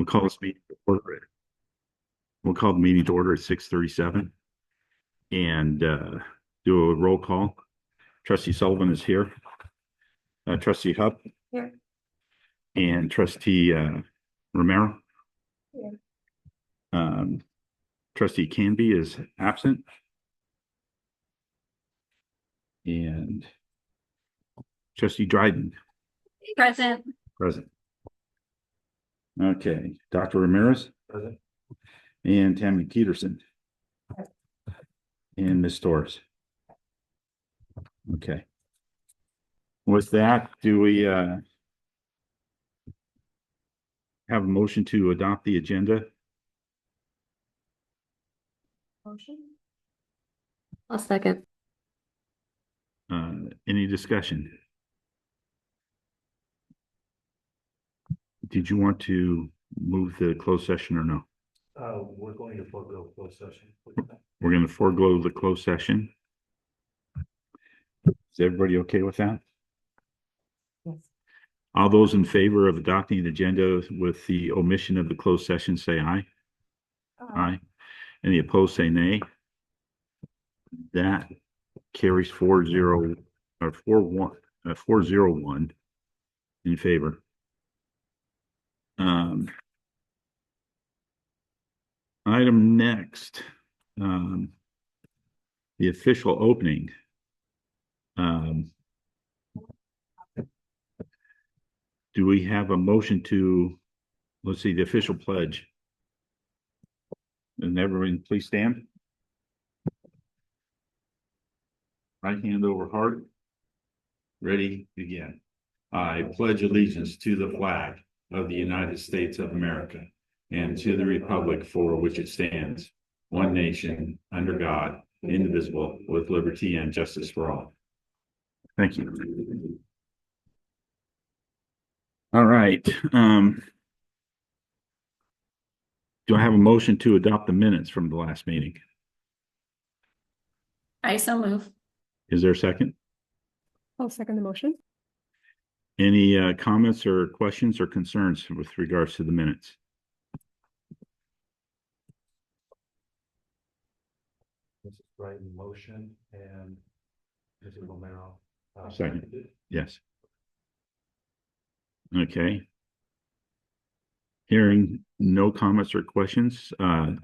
We'll call this meeting to order. We'll call the meeting to order at 6:37 and do a roll call. Trustee Sullivan is here. Trustee Hupp. Here. And Trustee Romero. Here. Trustee Canby is absent. And Trustee Dryden. Present. Present. Okay, Dr. Ramirez. Present. And Tammy Peterson. And Ms. Torres. Okay. With that, do we have a motion to adopt the agenda? Motion. I'll second. Any discussion? Did you want to move the closed session or no? We're going to forego closed session. We're going to forego the closed session. Is everybody okay with that? Yes. All those in favor of adopting the agenda with the omission of the closed session, say aye. Aye. Any opposed, say nay. That carries 4-0 or 4-1, 401 in favor. Item next, the official opening. Do we have a motion to, let's see, the official pledge? And everyone please stand. Right hand over heart. Ready, begin. I pledge allegiance to the flag of the United States of America and to the republic for which it stands, one nation, under God, indivisible, with liberty and justice for all. Thank you. All right. Do I have a motion to adopt the minutes from the last meeting? I so move. Is there a second? I'll second the motion. Any comments or questions or concerns with regards to the minutes? Mrs. Brighton motion and Mrs. Romero. Second. Yes. Okay. Hearing no comments or questions,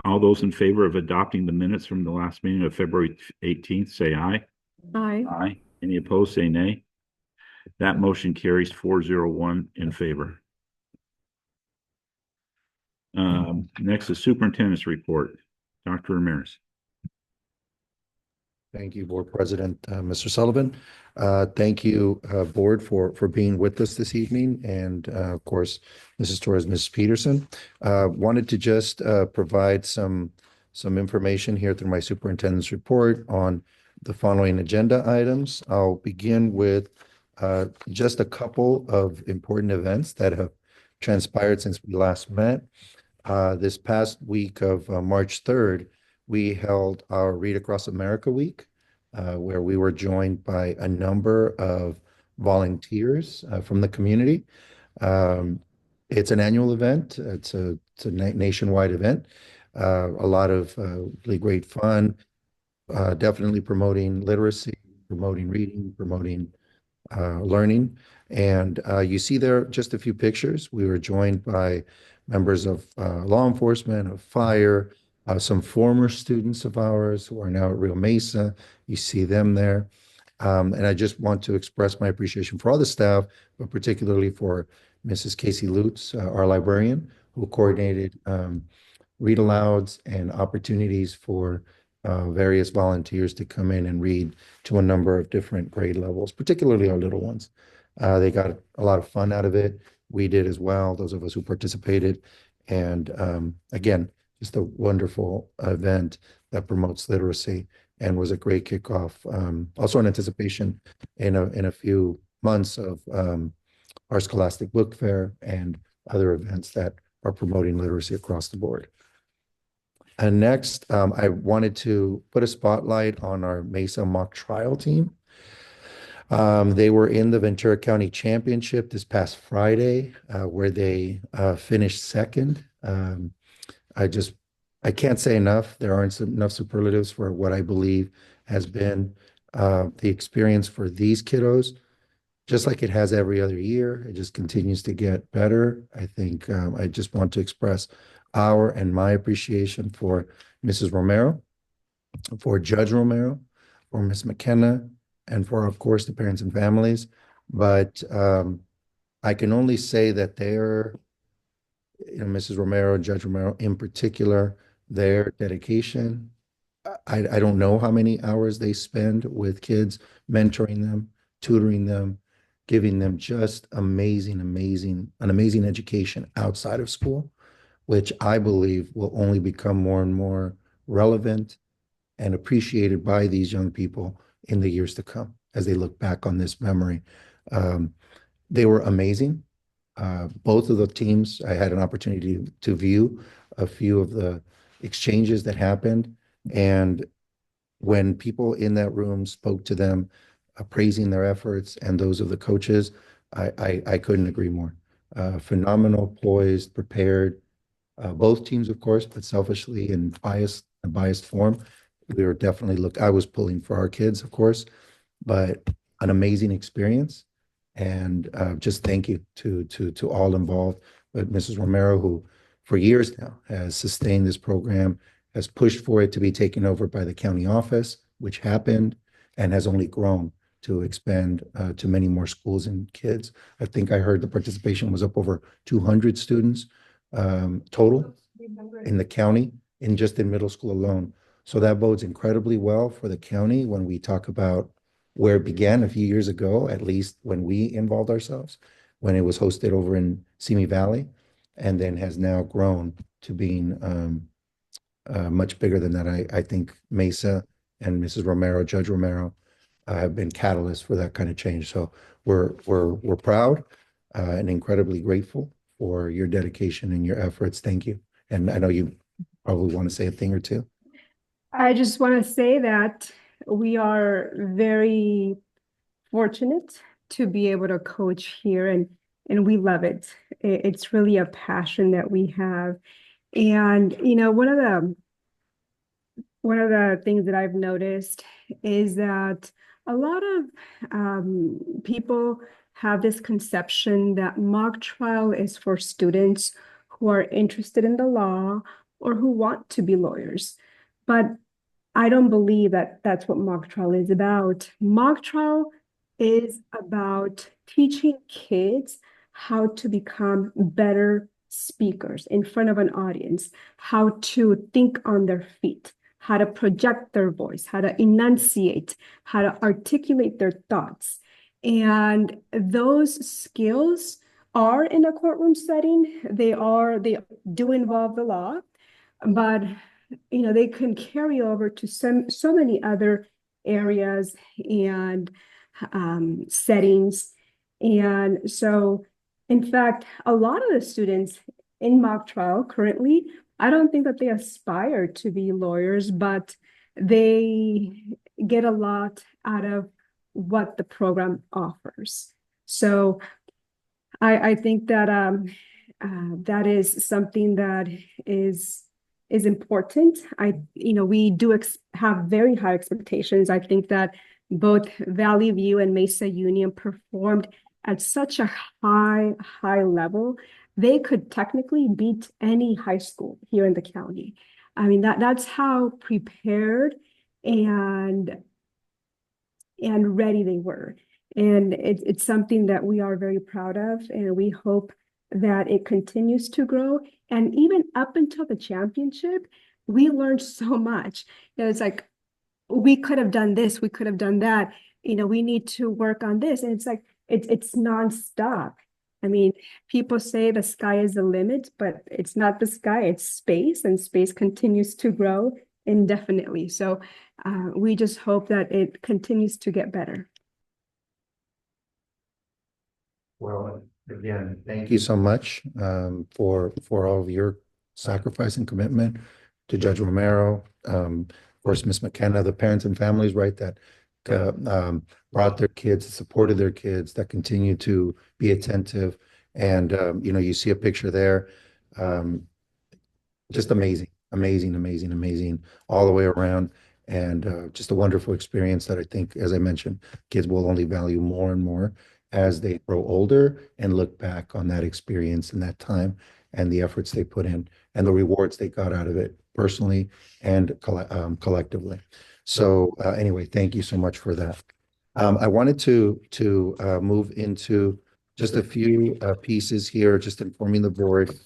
all those in favor of adopting the minutes from the last meeting of February 18th, say aye. Aye. Aye. Any opposed, say nay. That motion carries 401 in favor. Next is superintendent's report. Dr. Ramirez. Thank you, Board President, Mr. Sullivan. Thank you, Board, for being with us this evening, and of course, Mrs. Torres, Mrs. Peterson. Wanted to just provide some information here through my superintendent's report on the following agenda items. I'll begin with just a couple of important events that have transpired since we last met. This past week of March 3rd, we held our Read Across America Week, where we were joined by a number of volunteers from the community. It's an annual event. It's a nationwide event. A lot of really great fun, definitely promoting literacy, promoting reading, promoting learning. And you see there just a few pictures. We were joined by members of law enforcement, of fire, some former students of ours who are now at Rio Mesa. You see them there. And I just want to express my appreciation for all the staff, but particularly for Mrs. Casey Lutz, our librarian, who coordinated read alouds and opportunities for various volunteers to come in and read to a number of different grade levels, particularly our little ones. They got a lot of fun out of it. We did as well, those of us who participated. And again, just a wonderful event that promotes literacy and was a great kickoff. Also in anticipation in a few months of our Scholastic Book Fair and other events that are promoting literacy across the board. And next, I wanted to put a spotlight on our Mesa mock trial team. They were in the Ventura County Championship this past Friday, where they finished second. I can't say enough. There aren't enough superlatives for what I believe has been the experience for these kiddos, just like it has every other year. It just continues to get better. I think I just want to express our and my appreciation for Mrs. Romero, for Judge Romero, for Ms. McKenna, and for, of course, the parents and families. But I can only say that Mrs. Romero, Judge Romero in particular, their dedication. I don't know how many hours they spend with kids, mentoring them, tutoring them, giving them just an amazing education outside of school, which I believe will only become more and more relevant and appreciated by these young people in the years to come as they look back on this memory. They were amazing. Both of the teams, I had an opportunity to view a few of the exchanges that happened. And when people in that room spoke to them, praising their efforts and those of the coaches, I couldn't agree more. Phenomenal, poised, prepared, both teams, of course, but selfishly in a biased form. We were definitely I was pulling for our kids, of course, but an amazing experience. And just thank you to all involved. But Mrs. Romero, who for years now has sustained this program, has pushed for it to be taken over by the county office, which happened, and has only grown to expand to many more schools and kids. I think I heard the participation was up over 200 students total in the county, just in middle school alone. So that bodes incredibly well for the county when we talk about where it began a few years ago, at least when we involved ourselves, when it was hosted over in Simi Valley, and then has now grown to being much bigger than that. I think Mesa and Mrs. Romero, Judge Romero, have been catalysts for that kind of change. So we're proud and incredibly grateful for your dedication and your efforts. Thank you. And I know you probably want to say a thing or two. I just want to say that we are very fortunate to be able to coach here, and we love it. It's really a passion that we have. And, one of the things that I've noticed is that a lot of people have this conception that mock trial is for students who are interested in the law or who want to be lawyers. But I don't believe that that's what mock trial is about. Mock trial is about teaching kids how to become better speakers in front of an audience, how to think on their feet, how to project their voice, how to enunciate, how to articulate their thoughts. And those skills are in a courtroom setting. They do involve the law, but they can carry over to so many other areas and settings. And so, in fact, a lot of the students in mock trial currently, I don't think that they aspire to be lawyers, but they get a lot out of what the program offers. So I think that that is something that is important. We do have very high expectations. I think that both Valley View and Mesa Union performed at such a high level. They could technically beat any high school here in the county. I mean, that's how prepared and ready they were. And it's something that we are very proud of, and we hope that it continues to grow. And even up until the championship, we learned so much. It's like, we could have done this, we could have done that. We need to work on this. And it's like, it's nonstop. I mean, people say the sky is the limit, but it's not the sky, it's space, and space continues to grow indefinitely. So we just hope that it continues to get better. Well, again, thank you so much for all of your sacrifice and commitment to Judge Romero, of course, Ms. McKenna, the parents and families, right, that brought their kids, supported their kids, that continue to be attentive. And, you see a picture there. Just amazing, amazing, amazing, amazing all the way around. And just a wonderful experience that I think, as I mentioned, kids will only value more and more as they grow older and look back on that experience and that time and the efforts they put in and the rewards they got out of it personally and collectively. So anyway, thank you so much for that. I wanted to move into just a few pieces here, just informing the board.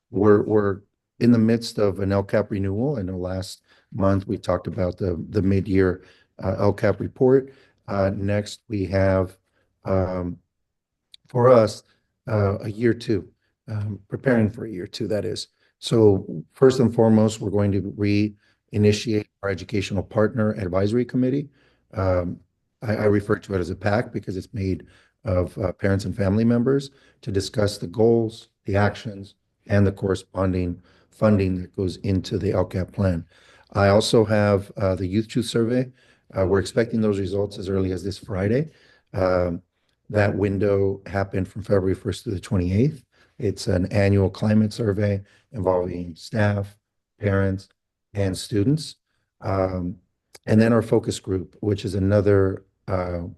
We're in the midst of an LCAP renewal. I know last month we talked about the mid-year LCAP report. Next, we have for us a year two, preparing for a year two, that is. So first and foremost, we're going to reinitiate our educational partner advisory committee. I refer to it as a PAC because it's made of parents and family members to discuss the goals, the actions, and the corresponding funding that goes into the LCAP plan. I also have the Youth Truth Survey. We're expecting those results as early as this Friday. That window happened from February 1st to the 28th. It's an annual climate survey involving staff, parents, and students. And then our focus group, which is another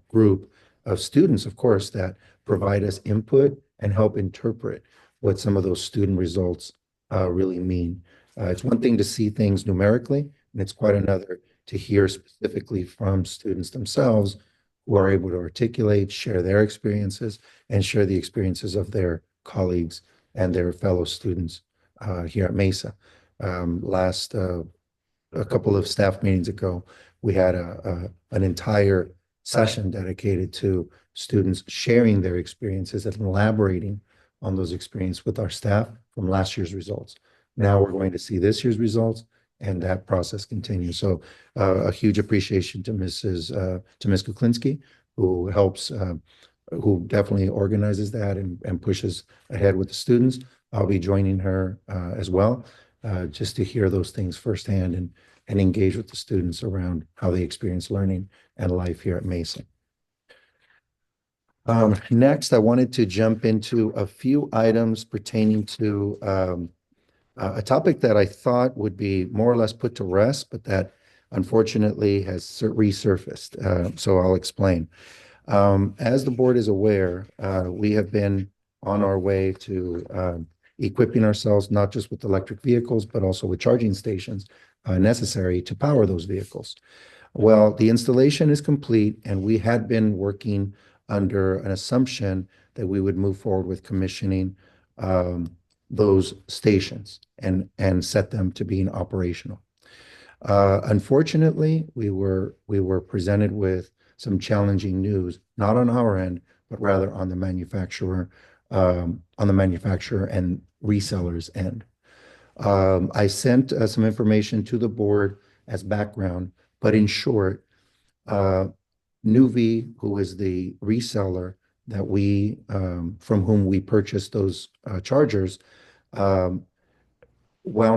group of students, of course, that provide us input and help interpret what some of those student results really mean. It's one thing to see things numerically, and it's quite another to hear specifically from students themselves who are able to articulate, share their experiences, and share the experiences of their colleagues and their fellow students here at Mesa. A couple of staff meetings ago, we had an entire session dedicated to students sharing their experiences and elaborating on those experiences with our staff from last year's results. Now we're going to see this year's results, and that process continues. So a huge appreciation to Ms. Kuklinski, who helps, who definitely organizes that and pushes ahead with the students. I'll be joining her as well, just to hear those things firsthand and engage with the students around how they experience learning and life here at Mesa. Next, I wanted to jump into a few items pertaining to a topic that I thought would be more or less put to rest, but that unfortunately has resurfaced. So I'll explain. As the board is aware, we have been on our way to equipping ourselves not just with electric vehicles, but also with charging stations necessary to power those vehicles. Well, the installation is complete, and we had been working under an assumption that we would move forward with commissioning those stations and set them to being operational. Unfortunately, we were presented with some challenging news, not on our end, but rather on the manufacturer and resellers end. I sent some information to the board as background, but in short, Nuvve, who is the reseller that we from whom we purchased those chargers, wound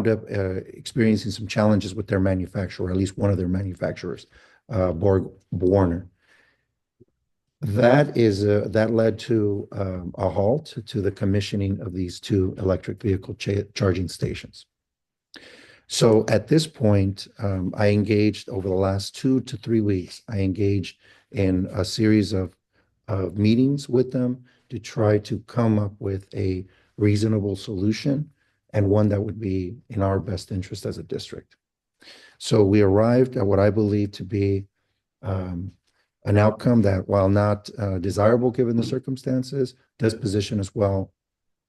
up experiencing some challenges with their manufacturer, at least one of their manufacturers, BorgWarner. That led to a halt to the commissioning of these two electric vehicle charging stations. So at this point, I engaged over the last 2 to 3 weeks. I engaged in a series of meetings with them to try to come up with a reasonable solution and one that would be in our best interest as a district. So we arrived at what I believe to be an outcome that, while not desirable given the circumstances, does position us well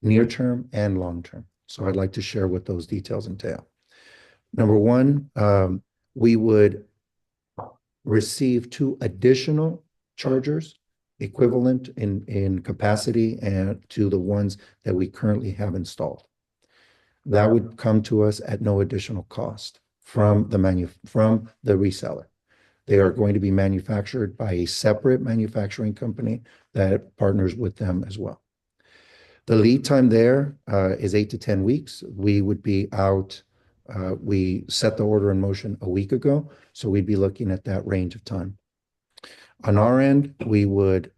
near term and long term. So I'd like to share what those details entail. Number one, we would receive 2 additional chargers equivalent in capacity and to the ones that we currently have installed. That would come to us at no additional cost from the reseller. They are going to be manufactured by a separate manufacturing company that partners with them as well. The lead time there is 8 to 10 weeks. We would be out We set the order in motion a week ago, so we'd be looking at that range of time. On our end, we would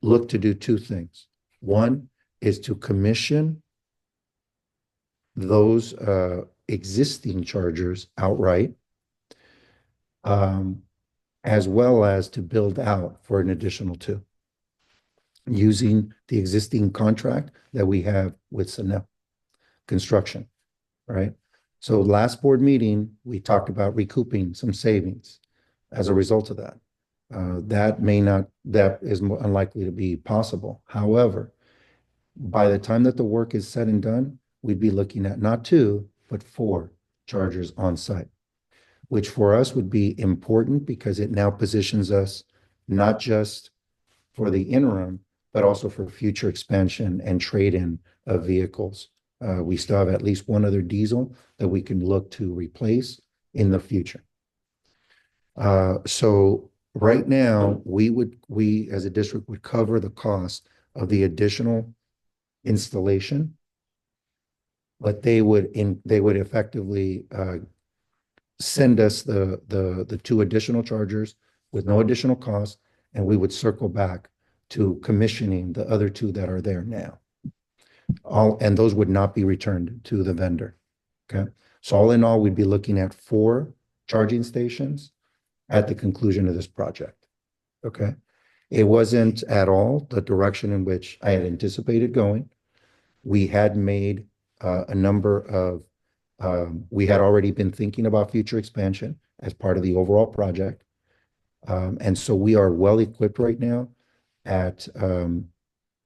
look to do two things. One is to commission those existing chargers outright, as well as to build out for an additional two, using the existing contract that we have with Sunel Construction, right? So last board meeting, we talked about recouping some savings as a result of that. That is more unlikely to be possible. However, by the time that the work is said and done, we'd be looking at not two, but four chargers on site, which for us would be important because it now positions us not just for the interim, but also for future expansion and trade-in of vehicles. We still have at least one other diesel that we can look to replace in the future. So right now, we as a district would cover the cost of the additional installation, but they would effectively send us the two additional chargers with no additional cost, and we would circle back to commissioning the other two that are there now. And those would not be returned to the vendor. Okay. So all in all, we'd be looking at 4 charging stations at the conclusion of this project. Okay. It wasn't at all the direction in which I had anticipated going. We had made a number of, we had already been thinking about future expansion as part of the overall project. And so we are well equipped right now at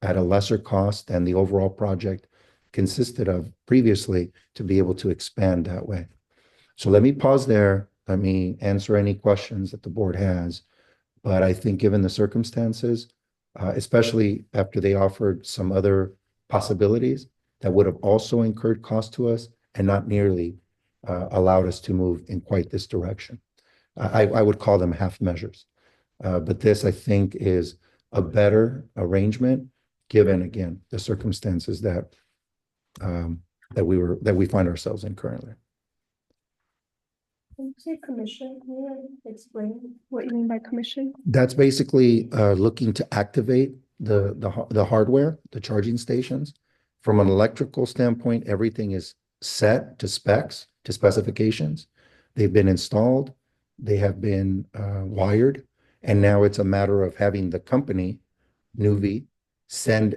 a lesser cost than the overall project consisted of previously to be able to expand that way. So let me pause there. Let me answer any questions that the board has. But I think given the circumstances, especially after they offered some other possibilities that would have also incurred cost to us and not nearly allowed us to move in quite this direction. I would call them half measures. But this, I think, is a better arrangement given, again, the circumstances that we find ourselves in currently. Can you say commission? Can you explain what you mean by commission? That's basically looking to activate the hardware, the charging stations. From an electrical standpoint, everything is set to specs, to specifications. They've been installed, they have been wired, and now it's a matter of having the company, Nuvve, send,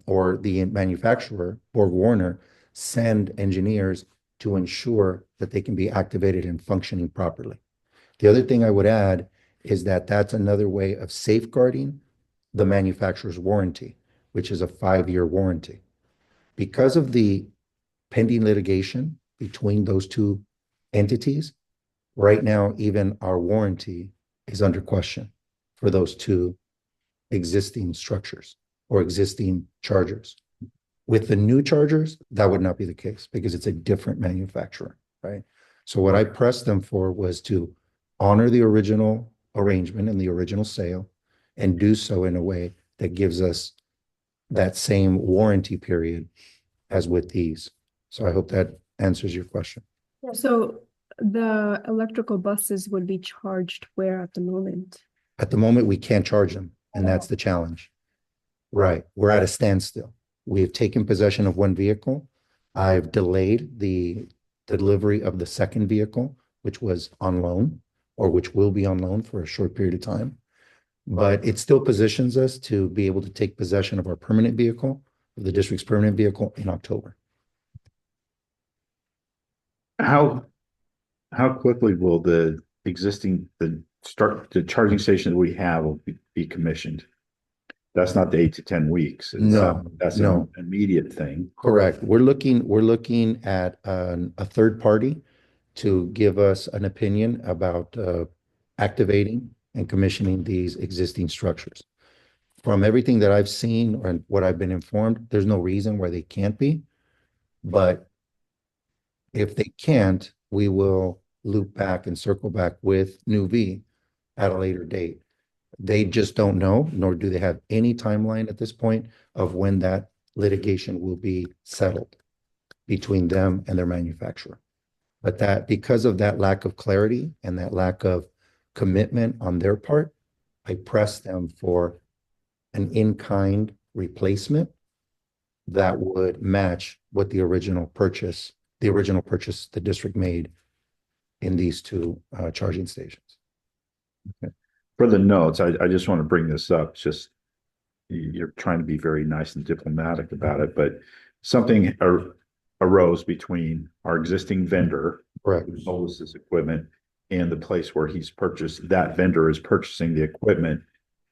or the manufacturer, BorgWarner, send engineers to ensure that they can be activated and functioning properly. The other thing I would add is that that's another way of safeguarding the manufacturer's warranty, which is a 5-year warranty. Because of the pending litigation between those two entities, right now, even our warranty is under question for those two existing structures or existing chargers. With the new chargers, that would not be the case because it's a different manufacturer, right? So what I pressed them for was to honor the original arrangement and the original sale and do so in a way that gives us that same warranty period as with these. So I hope that answers your question. So the electrical buses would be charged where at the moment? At the moment, we can't charge them, and that's the challenge. Right, we're at a standstill. We have taken possession of one vehicle. I've delayed the delivery of the second vehicle, which was on loan, or which will be on loan for a short period of time. But it still positions us to be able to take possession of our permanent vehicle, of the district's permanent vehicle, in October. How quickly will the charging station that we have will be commissioned? That's not the 8 to 10 weeks. That's an immediate thing. Correct. We're looking at a third party to give us an opinion about activating and commissioning these existing structures. From everything that I've seen and what I've been informed, there's no reason why they can't be. But if they can't, we will loop back and circle back with Nuvve at a later date. They just don't know, nor do they have any timeline at this point of when that litigation will be settled between them and their manufacturer. But that because of that lack of clarity and that lack of commitment on their part, I pressed them for an in-kind replacement that would match what the original purchase the district made in these two charging stations. For the notes, I just want to bring this up, just you're trying to be very nice and diplomatic about it, but something arose between our existing vendor Correct. who sold us this equipment and the place where that vendor is purchasing the equipment.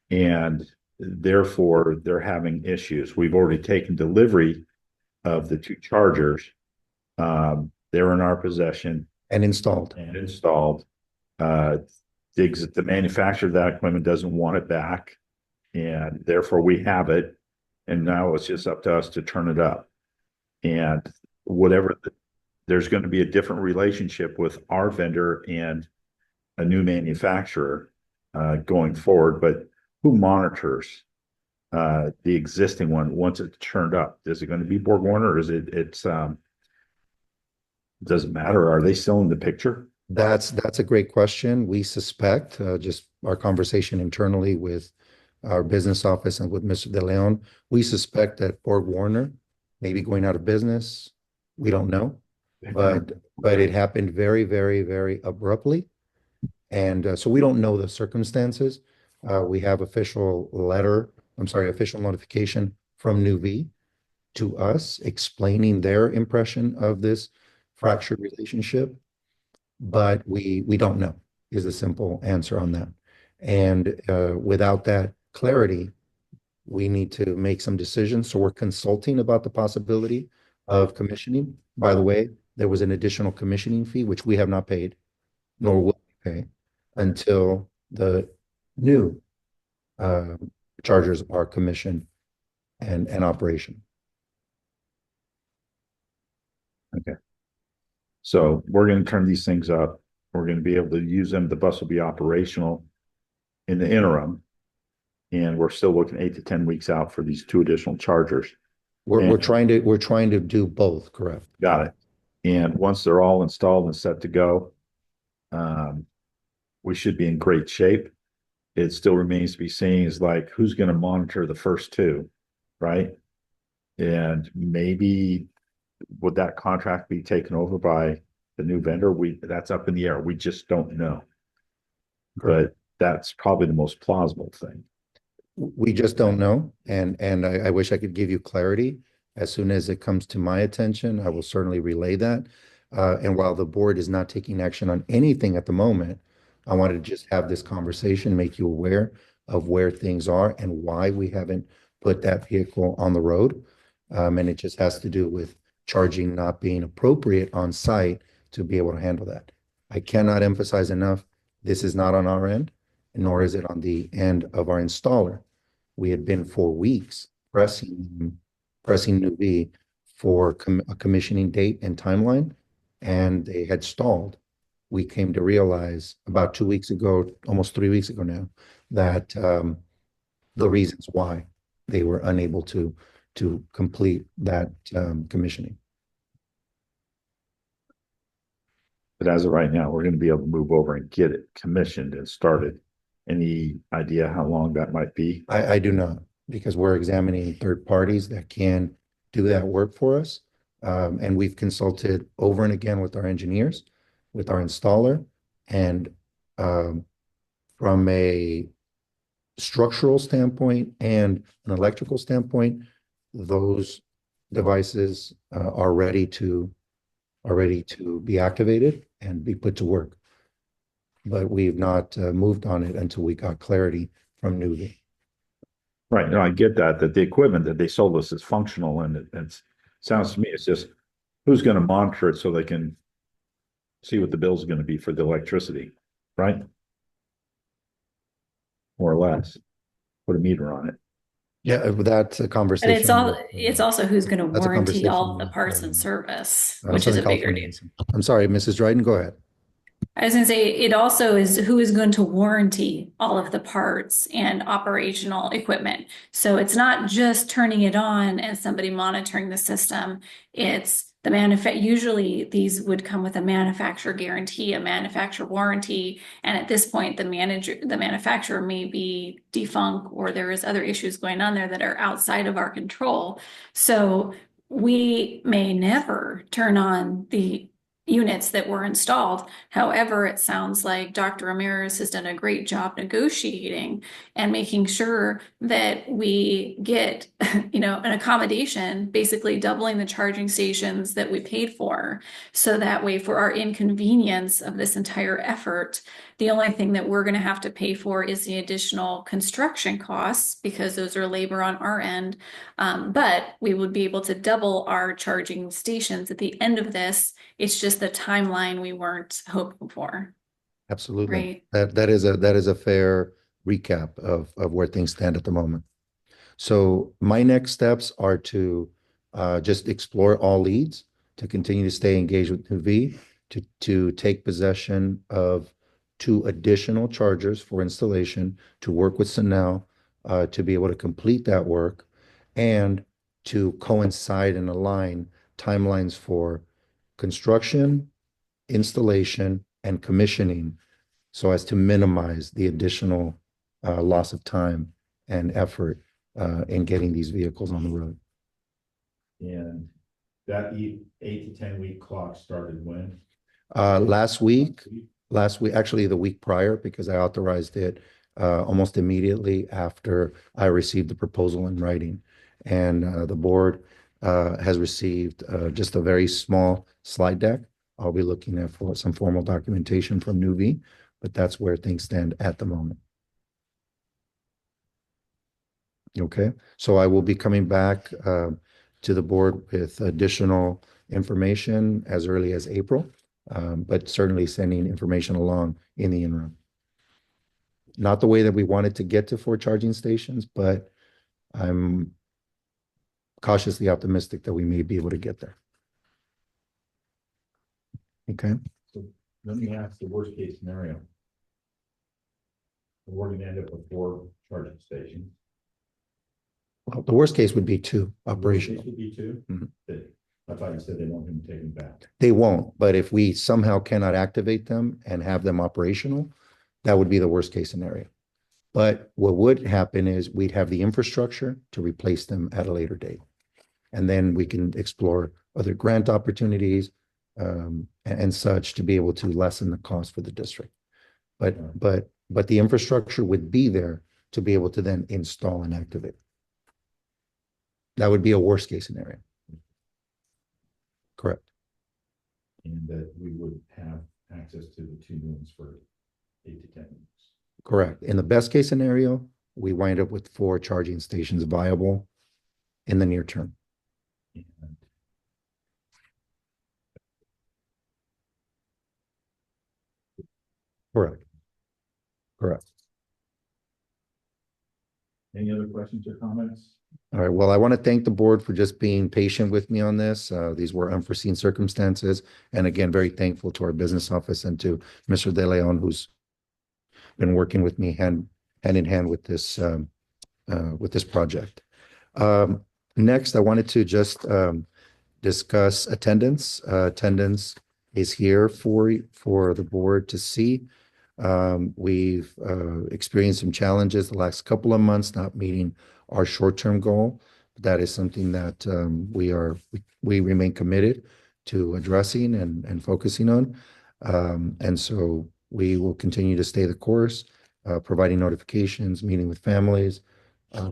And therefore they're having issues. We've already taken delivery of the two chargers. They're in our possession And installed. and installed. The manufacturer of that equipment doesn't want it back, and therefore we have it. And now it's just up to us to turn it up. And there's going to be a different relationship with our vendor and a new manufacturer going forward. But who monitors the existing one once it's turned up? Is it going to be BorgWarner, or is it's doesn't matter? Are they still in the picture? That's a great question. We suspect, just our conversation internally with our business office and with Mr. De Leon, we suspect that BorgWarner may be going out of business. We don't know, but it happened very, very, very abruptly. And so we don't know the circumstances. We have official notification from Nuvve to us explaining their impression of this fractured relationship. But we don't know is the simple answer on that. And without that clarity, we need to make some decisions. So we're consulting about the possibility of commissioning. By the way, there was an additional commissioning fee, which we have not paid, nor will we pay until the new chargers are commissioned and operation. Okay. So we're going to turn these things up. We're going to be able to use them. The bus will be operational in the interim. And we're still looking 8 to 10 weeks out for these two additional chargers. We're trying to do both, correct? Got it. And once they're all installed and set to go, we should be in great shape. It still remains to be seen is like, who's going to monitor the first two, right? And maybe would that contract be taken over by the new vendor? That's up in the air. We just don't know. But that's probably the most plausible thing. We just don't know. And I wish I could give you clarity. As soon as it comes to my attention, I will certainly relay that. And while the board is not taking action on anything at the moment, I wanted to just have this conversation, make you aware of where things are and why we haven't put that vehicle on the road. And it just has to do with charging not being appropriate on site to be able to handle that. I cannot emphasize enough, this is not on our end, nor is it on the end of our installer. We had been for weeks pressing Nuvve for a commissioning date and timeline, and they had stalled. We came to realize about 2 weeks ago, almost 3 weeks ago now, that the reasons why they were unable to complete that commissioning. But as of right now, we're going to be able to move over and get it commissioned and started. Any idea how long that might be? I do not, because we're examining third parties that can do that work for us. And we've consulted over and again with our engineers, with our installer, and from a structural standpoint and an electrical standpoint, those devices are ready to be activated and be put to work. But we've not moved on it until we got clarity from Nuvve. Right. No, I get that the equipment that they sold us is functional, and it sounds to me it's just who's going to monitor it so they can see what the bill's going to be for the electricity, right? More or less. Put a meter on it. Yeah, that's a But conversation. it's also who's going to That's a warranty all conversation the parts with, and service, Southern which is a bigger California. deal. I'm sorry, Mrs. Dryden, go ahead. I was going to say, it also is who is going to warranty all of the parts and operational equipment. So it's not just turning it on and somebody monitoring the system. It's usually these would come with a manufacturer guarantee, a manufacturer warranty. And at this point, the manufacturer may be defunct, or there is other issues going on there that are outside of our control. So we may never turn on the units that were installed. However, it sounds like Dr. Ramirez has done a great job negotiating and making sure that we get, an accommodation, basically doubling the charging stations that we paid for. So that way, for our inconvenience of this entire effort, the only thing that we're going to have to pay for is the additional construction costs, because those are labor on our end. But we would be able to double our charging stations at the end of this. It's just the timeline we weren't hoping for. Absolutely. Right. That is a fair recap of where things stand at the moment. So my next steps are to just explore all leads, to continue to stay engaged with Nuvve, to take possession of 2 additional chargers for installation, to work with Sunel to be able to complete that work, and to coincide and align timelines for construction, installation, and commissioning, so as to minimize the additional loss of time and effort in getting these vehicles on the road. And that 8 to 10 week clock started when? Last week, actually the week prior, because I authorized it almost immediately after I received the proposal in writing. And the board has received just a very small slide deck. I'll be looking at for some formal documentation from Nuvve, but that's where things stand at the moment. Okay, so I will be coming back to the board with additional information as early as April, but certainly sending information along in the interim. Not the way that we wanted to get to 4 charging stations, but I'm cautiously optimistic that we may be able to get there. Okay. So let me ask the worst case scenario. We're going to end up with 4 charging stations. Well, the worst case would be 2 operational. Would be 2? Mhm. I thought you said they won't even take them back. They won't, but if we somehow cannot activate them and have them operational, that would be the worst case scenario. But what would happen is we'd have the infrastructure to replace them at a later date. And then we can explore other grant opportunities and such to be able to lessen the cost for the district. But the infrastructure would be there to be able to then install and activate. That would be a worst case scenario. Correct. And that we would have access to the 2 new ones for 8 to 10 weeks. Correct. In the best case scenario, we wind up with 4 charging stations viable in the near term. And Correct. Correct. any other questions or comments? All right. Well, I want to thank the board for just being patient with me on this. These were unforeseen circumstances. And again, very thankful to our business office and to Mr. De Leon, who's been working with me hand in hand with this project. Next, I wanted to just discuss attendance. Attendance is here for the board to see. We've experienced some challenges the last couple of months, not meeting our short-term goal. That is something that we remain committed to addressing and focusing on. And so we will continue to stay the course, providing notifications, meeting with families,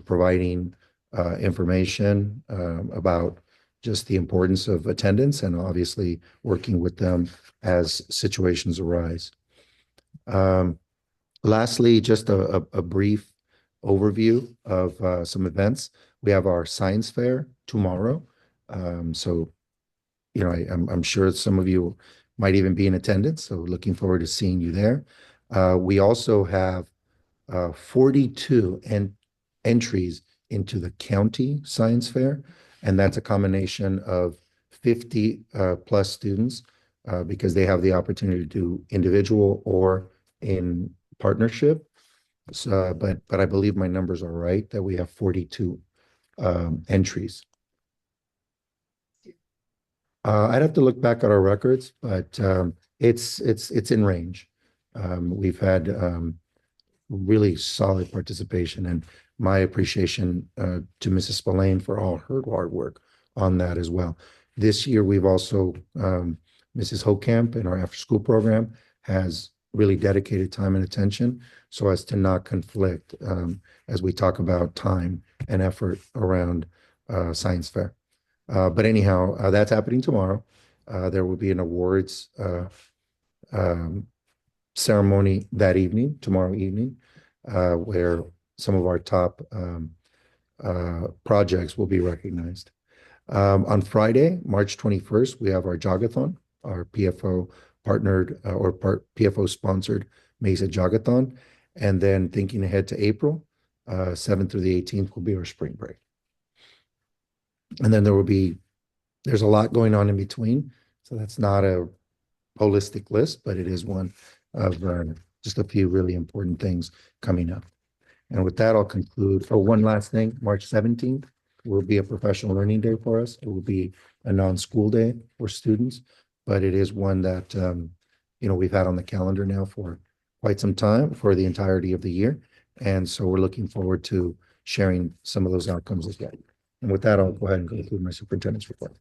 providing information about just the importance of attendance, and obviously working with them as situations arise. Lastly, just a brief overview of some events. We have our science fair tomorrow. So, I'm sure some of you might even be in attendance. So looking forward to seeing you there. We also have 42 entries into the county science fair. And that's a combination of 50 plus students because they have the opportunity to do individual or in partnership. So, but I believe my numbers are right, that we have 42 entries. I'd have to look back at our records, but it's in range. We've had really solid participation, and my appreciation to Mrs. Spillane for all her hard work on that as well. This year, we've also Mrs. Hokamp in our after-school program has really dedicated time and attention so as to not conflict as we talk about time and effort around science fair. But anyhow, that's happening tomorrow. There will be an awards um, ceremony that evening, tomorrow evening, where some of our top projects will be recognized. On Friday, March 21st, we have our Jogathon, our PFO partnered PFO sponsored Mesa Jogathon. And then thinking ahead to April, 7th through the 18th will be our spring break. And then there's a lot going on in between. So that's not a holistic list, but it is one of just a few really important things coming up. And with that, I'll conclude. Oh, one last thing, March 17th will be a professional learning day for us. It will be a non-school day for students, but it is one that, we've had on the calendar now for quite some time for the entirety of the year. And so we're looking forward to sharing some of those outcomes as well. And with that, I'll go ahead and conclude my superintendent's report.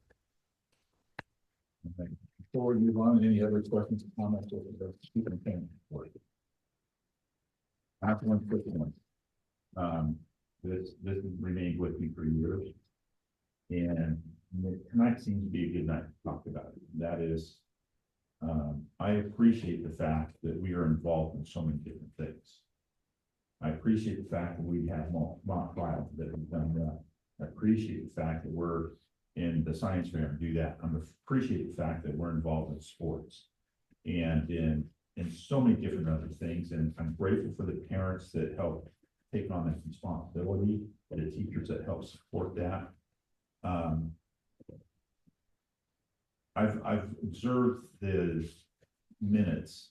Before we move on, any other questions or comments over the superintendent report? I have one quick one. This has remained with me for years. And tonight seems to be a good night to talk about it. That is, I appreciate the fact that we are involved in so many different things. I appreciate the fact that we have mock trials that have done that. I appreciate the fact that we're in the science fair and do that. I appreciate the fact that we're involved in sports and in so many different other things. And I'm grateful for the parents that help take on that responsibility, and the teachers that help support that. I've observed the minutes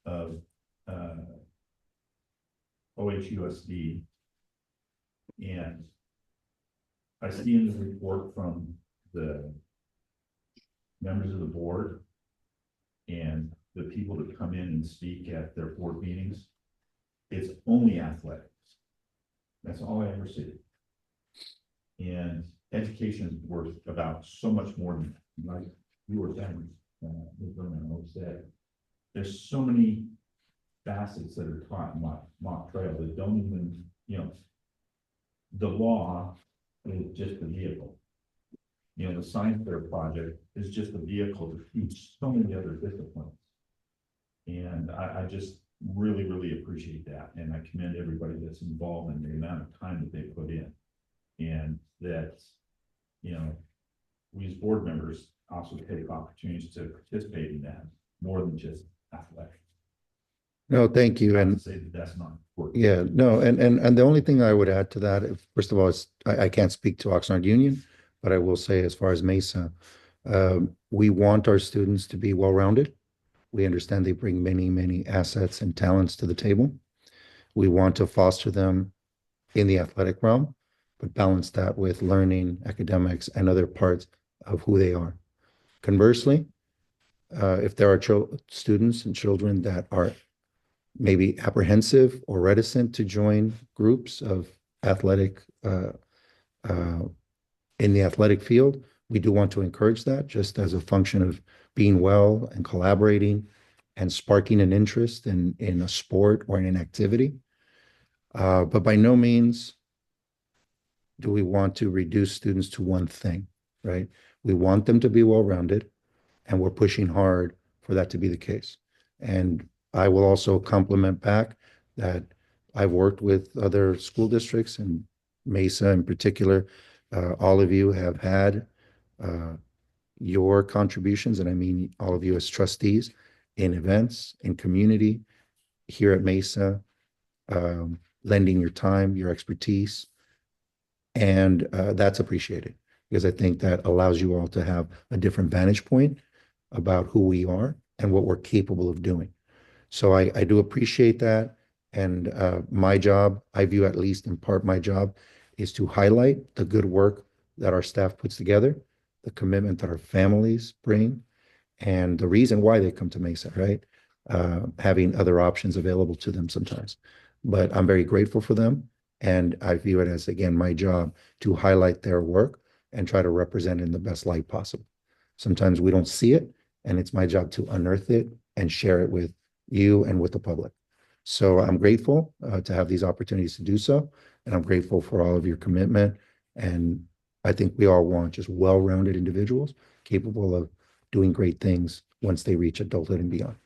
of OHUSD, and I see in the report from the members of the board and the people that come in and speak at their board meetings, it's only athletics. That's all I ever see. And education is worth about so much more than that. Like you were saying, Ms. Berman always said, there's so many facets that are taught in mock trial that don't even, the law is just a vehicle. The science fair project is just a vehicle to teach so many other disciplines. And I just really, really appreciate that. And I commend everybody that's involved in the amount of time that they put in. And that, we as board members also take opportunities to participate in that more than just athletics. No, thank you. And say that that's not important. yeah, no, and the only thing I would add to that, first of all, is I can't speak to Oxnard Union, but I will say as far as Mesa, we want our students to be well-rounded. We understand they bring many, many assets and talents to the table. We want to foster them in the athletic realm, but balance that with learning, academics, and other parts of who they are. Conversely, if there are students and children that are maybe apprehensive or reticent to join groups of athletic in the athletic field, we do want to encourage that just as a function of being well and collaborating and sparking an interest in a sport or in an activity. But by no means do we want to reduce students to one thing, right? We want them to be well-rounded, and we're pushing hard for that to be the case. And I will also compliment back that I've worked with other school districts, and Mesa in particular. All of you have had your contributions, and I mean all of you as trustees, in events, in community, here at Mesa, lending your time, your expertise, and that's appreciated because I think that allows you all to have a different vantage point about who we are and what we're capable of doing. So I do appreciate that. And my job, I view at least in part my job, is to highlight the good work that our staff puts together the commitment that our families bring, and the reason why they come to Mesa, right? Having other options available to them sometimes. But I'm very grateful for them. And I view it as, again, my job to highlight their work and try to represent it in the best light possible. Sometimes we don't see it, and it's my job to unearth it and share it with you and with the public. So I'm grateful to have these opportunities to do so. And I'm grateful for all of your commitment. And I think we all want just well-rounded individuals capable of doing great things once they reach adulthood and beyond.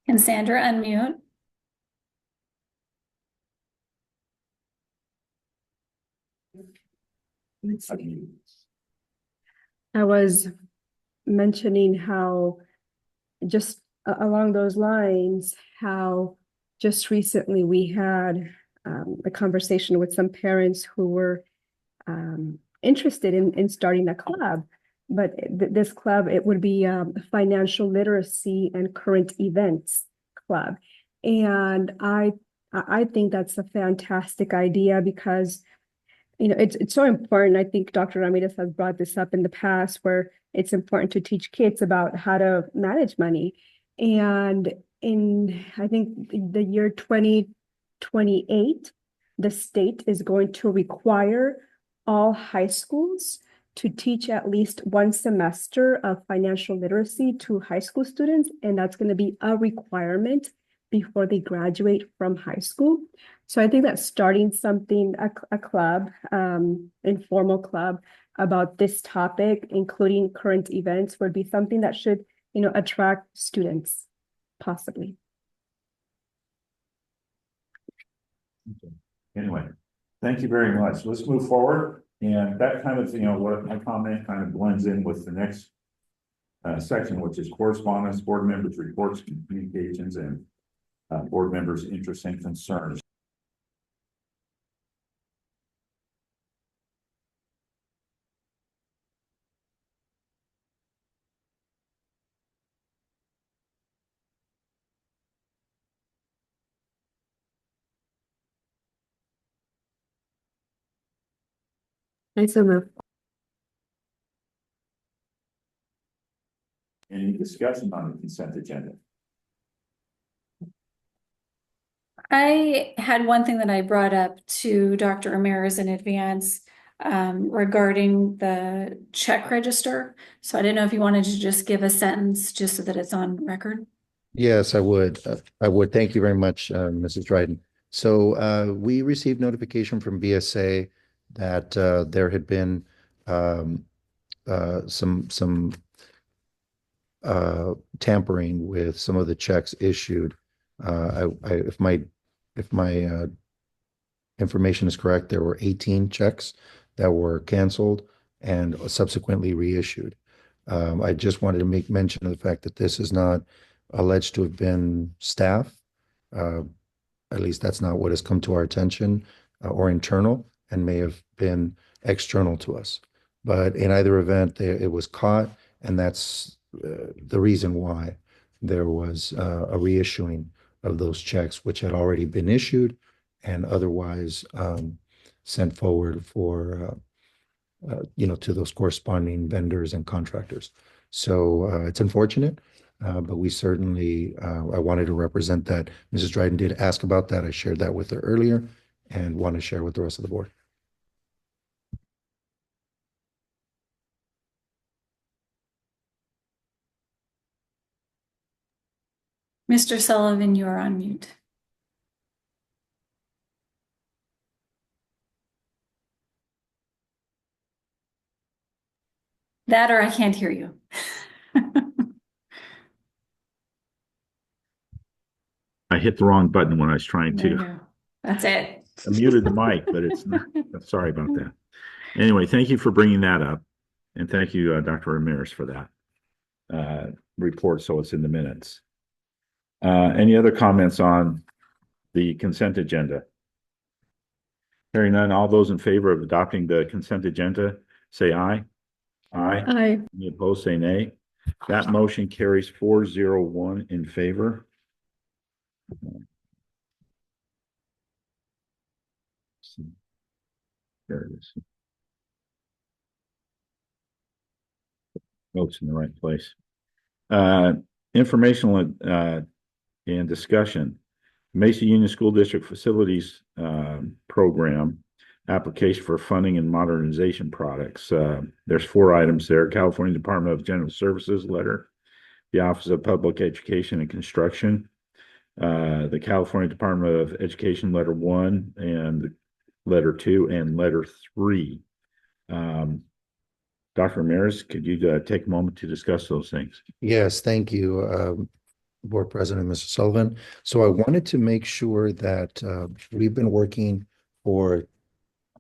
Can Sandra unmute? I was mentioning how just along those lines, how just recently we had a conversation with some parents who were interested in starting a club. But this club, it would be a financial literacy and current events club. And I think that's a fantastic idea because it's so important. I think Dr. Ramirez has brought this up in the past where it's important to teach kids about how to manage money. And I think the year 2028, the state is going to require all high schools to teach at least one semester of financial literacy to high school students. And that's going to be a requirement before they graduate from high school. So I think that starting something, a club, informal club about this topic, including current events, would be something that should, attract students, possibly. Anyway, thank you very much. Let's move forward. And that kind of, what my comment kind of blends in with the next section, which is correspondence, board members' reports, communications, and board members' interests and concerns. Any discussion on the consent agenda? I had one thing that I brought up to Dr. Ramirez in advance regarding the check register. So I didn't know if you wanted to just give a sentence just so that it's on record. Yes, I would. I would. Thank you very much, Mrs. Dryden. So we received notification from BSA that there had been some tampering with some of the checks issued. If my information is correct, there were 18 checks that were canceled and subsequently reissued. I just wanted to make mention of the fact that this is not alleged to have been staff. At least that's not what has come to our attention or internal, and may have been external to us. But in either event, it was caught, and that's the reason why there was a reissuing of those checks, which had already been issued and otherwise sent forward for to those corresponding vendors and contractors. So it's unfortunate, but we certainly, I wanted to represent that. Mrs. Dryden did ask about that. I shared that with her earlier and want to share with the rest of the board. Mr. Sullivan, you are on mute. That or I can't hear you. I hit the wrong button when I was trying There you to. go. That's it. I muted the mic, but it's not. Sorry about that. Anyway, thank you for bringing that up. And thank you, Dr. Ramirez, for that report, so it's in the minutes. Any other comments on the consent agenda? Hearing none, all those in favor of adopting the consent agenda, say aye. Aye. Aye. Any opposed, say nay. That motion carries 401 in favor. There it is. Votes in the right place. Informational and discussion. Mesa Union School District Facilities Program application for funding and modernization products. There's 4 items there. California Department of General Services letter, the Office of Public Education and Construction, the California Department of Education letter 1 and letter 2 and letter 3. Dr. Ramirez, could you take a moment to discuss those things? Yes, thank you, Board President, Mr. Sullivan. So I wanted to make sure that we've been working for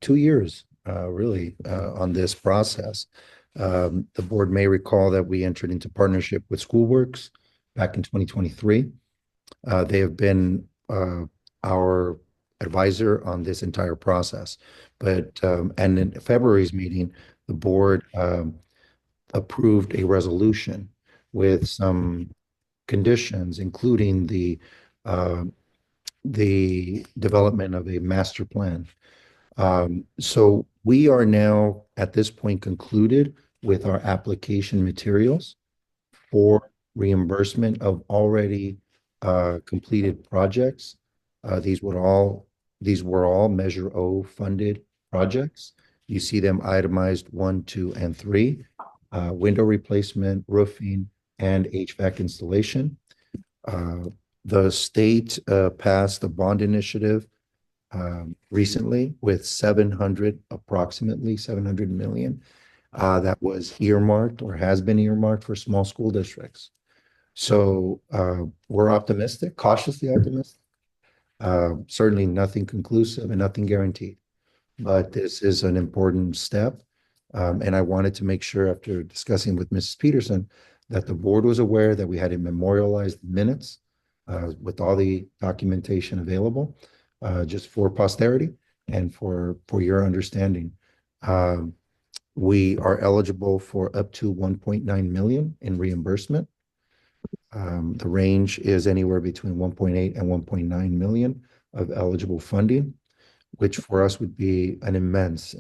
2 years, really, on this process. The board may recall that we entered into partnership with SchoolWorks back in 2023. They have been our advisor on this entire process. But and in February's meeting, the board approved a resolution with some conditions, including the development of a master plan. So we are now at this point concluded with our application materials for reimbursement of already completed projects. These were all Measure O funded projects. You see them itemized 1, 2, and 3, window replacement, roofing, and HVAC installation. The state passed a bond initiative recently with approximately 700 million that was earmarked or has been earmarked for small school districts. So we're optimistic, cautiously optimistic. Certainly nothing conclusive and nothing guaranteed, but this is an important step. And I wanted to make sure, after discussing with Mrs. Peterson, that the board was aware that we had a memorialized minutes with all the documentation available, just for posterity and for your understanding. We are eligible for up to 1.9 million in reimbursement. The range is anywhere between 1.8 and 1.9 million of eligible funding, which for us would be an immense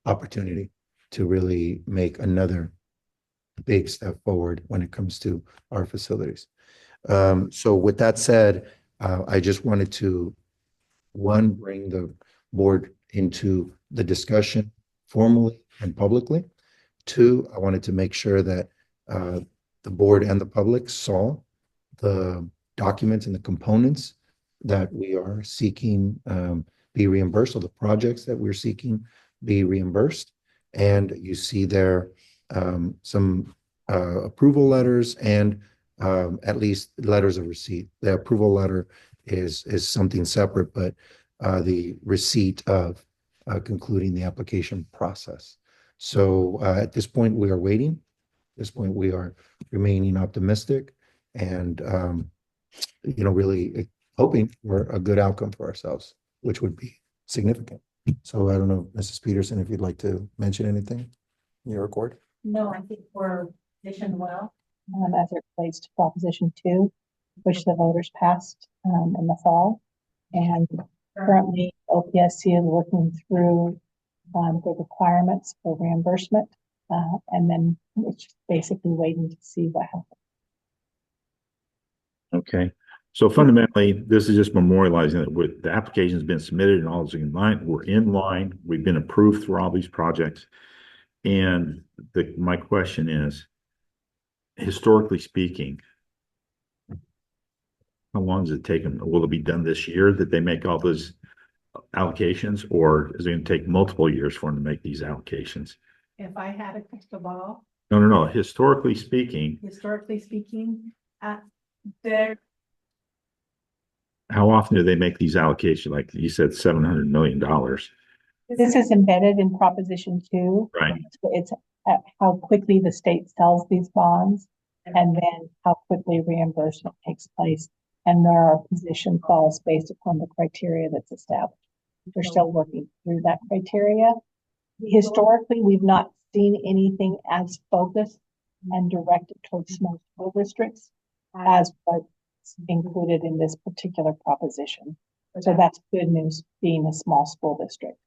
opportunity to really make another big step forward when it comes to our facilities. So with that said, I just wanted to, one, bring the board into the discussion formally and publicly. 2, I wanted to make sure that the board and the public saw the documents and the components that we are seeking be reimbursed, or the projects that we're seeking be reimbursed. And you see there some approval letters and at least letters of receipt. The approval letter is something separate, but the receipt of concluding the application process. So at this point, we are waiting. At this point, we are remaining optimistic and, really hoping for a good outcome for ourselves, which would be significant. So I don't know, Mrs. Peterson, if you'd like to mention anything in your report. No, I think we're positioned well as it relates to Proposition 2, which the voters passed in the fall. And currently, OPSC is working through the requirements for reimbursement, and then it's basically waiting to see what happens. Okay. So fundamentally, this is just memorializing that with the application has been submitted and all is in line. We're in line. We've been approved for all these projects. And my question is, historically speaking, how long does it take them? Will it be done this year that they make all those allocations, or is it going to take multiple years for them to make these allocations? If I had a crystal ball, No. Historically speaking, there. how often do they make these allocations? Like you said, $700 million. This is embedded in Proposition 2. Right. It's how quickly the state sells these bonds, and then how quickly reimbursement takes place. And there are position falls based upon the criteria that's established. We're still working through that criteria. Historically, we've not seen anything as focused and directed towards small school districts. as what's included in this particular proposition. So that's good news, being a small school district.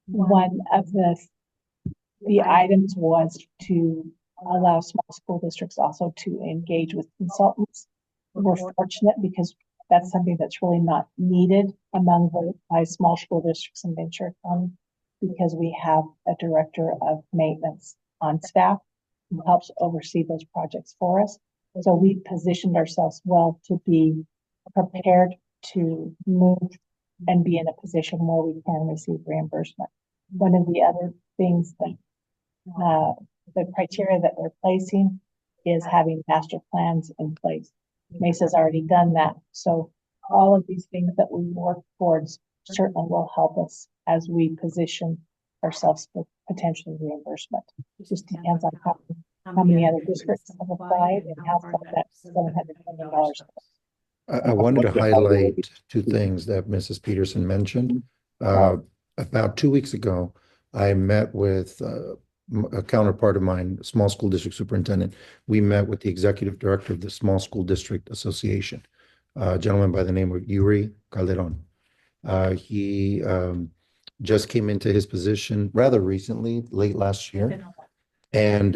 One of the items was to allow small school districts also to engage with consultants. We're fortunate because that's something that's really not needed among the five small school districts in Ventura County, because we have a director of maintenance on staff who helps oversee those projects for us. So we positioned ourselves well to be prepared to move and be in a position where we can receive reimbursement. One of the other things that the criteria that they're placing is having master plans in place. Mesa's already done that. So all of these things that we work towards certainly will help us as we position ourselves for potential reimbursement. It just depends on how many other districts have applied and how far that $700 million. I wanted to highlight two things that Mrs. Peterson mentioned. About 2 weeks ago, I met with a counterpart of mine, small school district superintendent. We met with the executive director of the Small School District Association, a gentleman by the name of Yuri Calderon. He just came into his position rather recently, late last year. And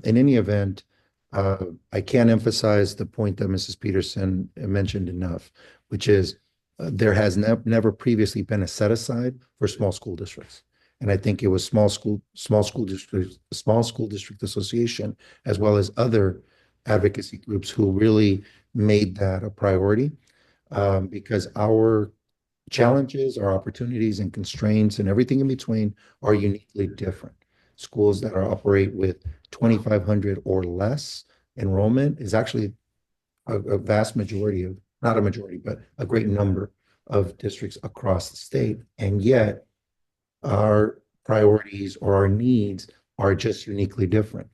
in any event, I can't emphasize the point that Mrs. Peterson mentioned enough, which is there has never previously been a set aside for small school districts. And I think it was small school district association, as well as other advocacy groups who really made that a priority, because our challenges, our opportunities and constraints and everything in between are uniquely different. Schools that operate with 2,500 or less enrollment is actually a vast majority of, not a majority, but a great number of districts across the state. And yet our priorities or our needs are just uniquely different.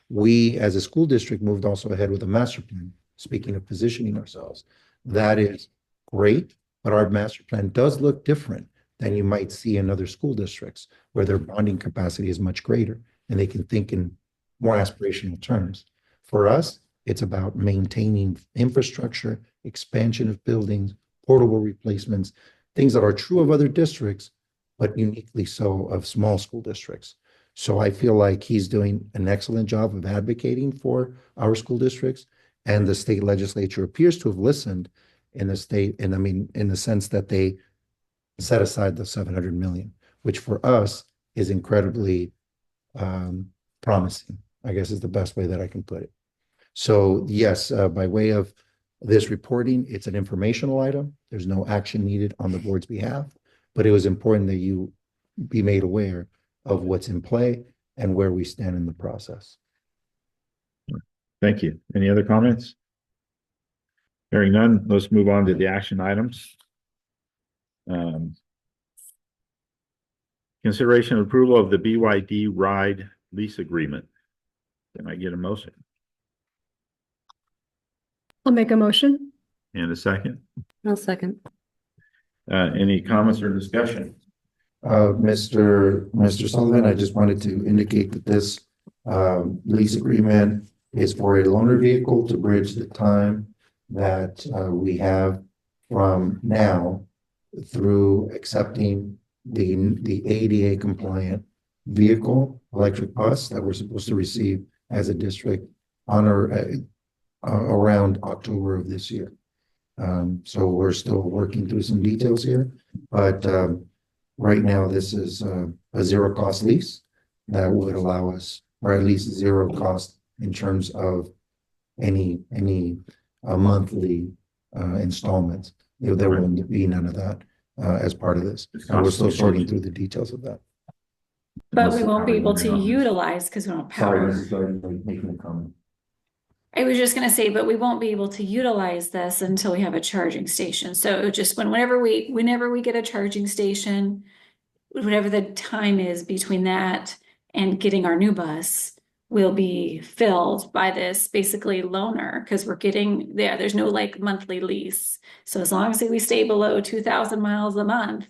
We, as a school district, moved also ahead with a master plan. Speaking of positioning ourselves, that is great, but our master plan does look different than you might see in other school districts where their bonding capacity is much greater and they can think in more aspirational terms. For us, it's about maintaining infrastructure, expansion of buildings, portable replacements, things that are true of other districts, but uniquely so of small school districts. So I feel like he's doing an excellent job of advocating for our school districts, and the state legislature appears to have listened in the state, and I mean, in the sense that they set aside the 700 million, which for us is incredibly promising, I guess is the best way that I can put it. So yes, by way of this reporting, it's an informational item. There's no action needed on the board's behalf, but it was important that you be made aware of what's in play and where we stand in the process. Thank you. Any other comments? Hearing none, let's move on to the action items. Consideration of approval of the BYD ride lease agreement. Can I get a motion? I'll make a motion. And a second? I'll second. Any comments or discussion? Mr. Sullivan, I just wanted to indicate that this lease agreement is for a loaner vehicle to bridge the time that we have from now through accepting the ADA compliant vehicle, electric bus that we're supposed to receive as a district on or around October of this year. So we're still working through some details here, but right now this is a zero cost lease that would allow us, or at least zero cost in terms of any monthly installments. There won't be none of that as part of this. And we're still sorting through the details of that. But we won't be able to utilize because we don't have Sorry, power. Mrs. Gardner, making a comment. I was just gonna say, but we won't be able to utilize this until we have a charging station. So it would just whenever we get a charging station, whatever the time is between that and getting our new bus, will be filled by this basically loaner, because we're getting there. There's no like monthly lease. So as long as we stay below 2,000 miles a month,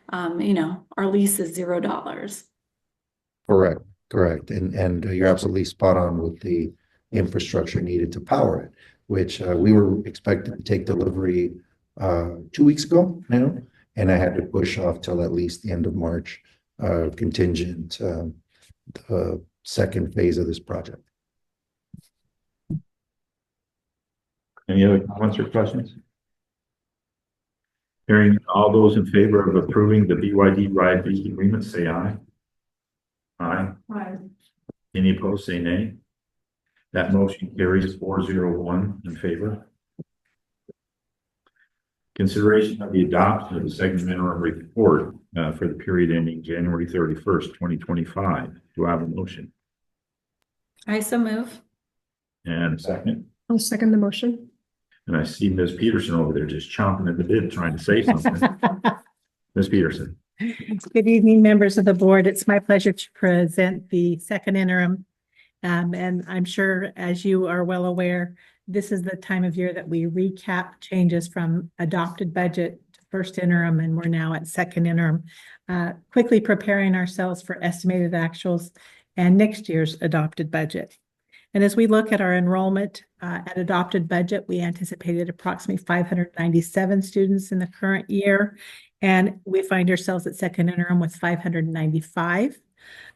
our lease is $0. Correct. And you're absolutely spot on with the infrastructure needed to power it. which we were expected to take delivery 2 weeks ago now, and I had to push off till at least the end of March, contingent the second phase of this project. Any other comments or questions? Hearing all those in favor of approving the BYD ride lease agreement, say aye. Aye. Aye. Any opposed, say nay. That motion carries 401 in favor. Consideration of the adoption of the second interim report for the period ending January 31st, 2025. Do I have a motion? I so move. And a second? I'll second the motion. And I see Ms. Peterson over there just chomping at the bit, trying to say something. Ms. Peterson. Good evening, members of the board. It's my pleasure to present the second interim. And I'm sure, as you are well aware, this is the time of year that we recap changes from adopted budget to first interim, and we're now at second interim, quickly preparing ourselves for estimated actuals and next year's adopted budget. And as we look at our enrollment at adopted budget, we anticipated approximately 597 students in the current year, and we find ourselves at second interim with 595.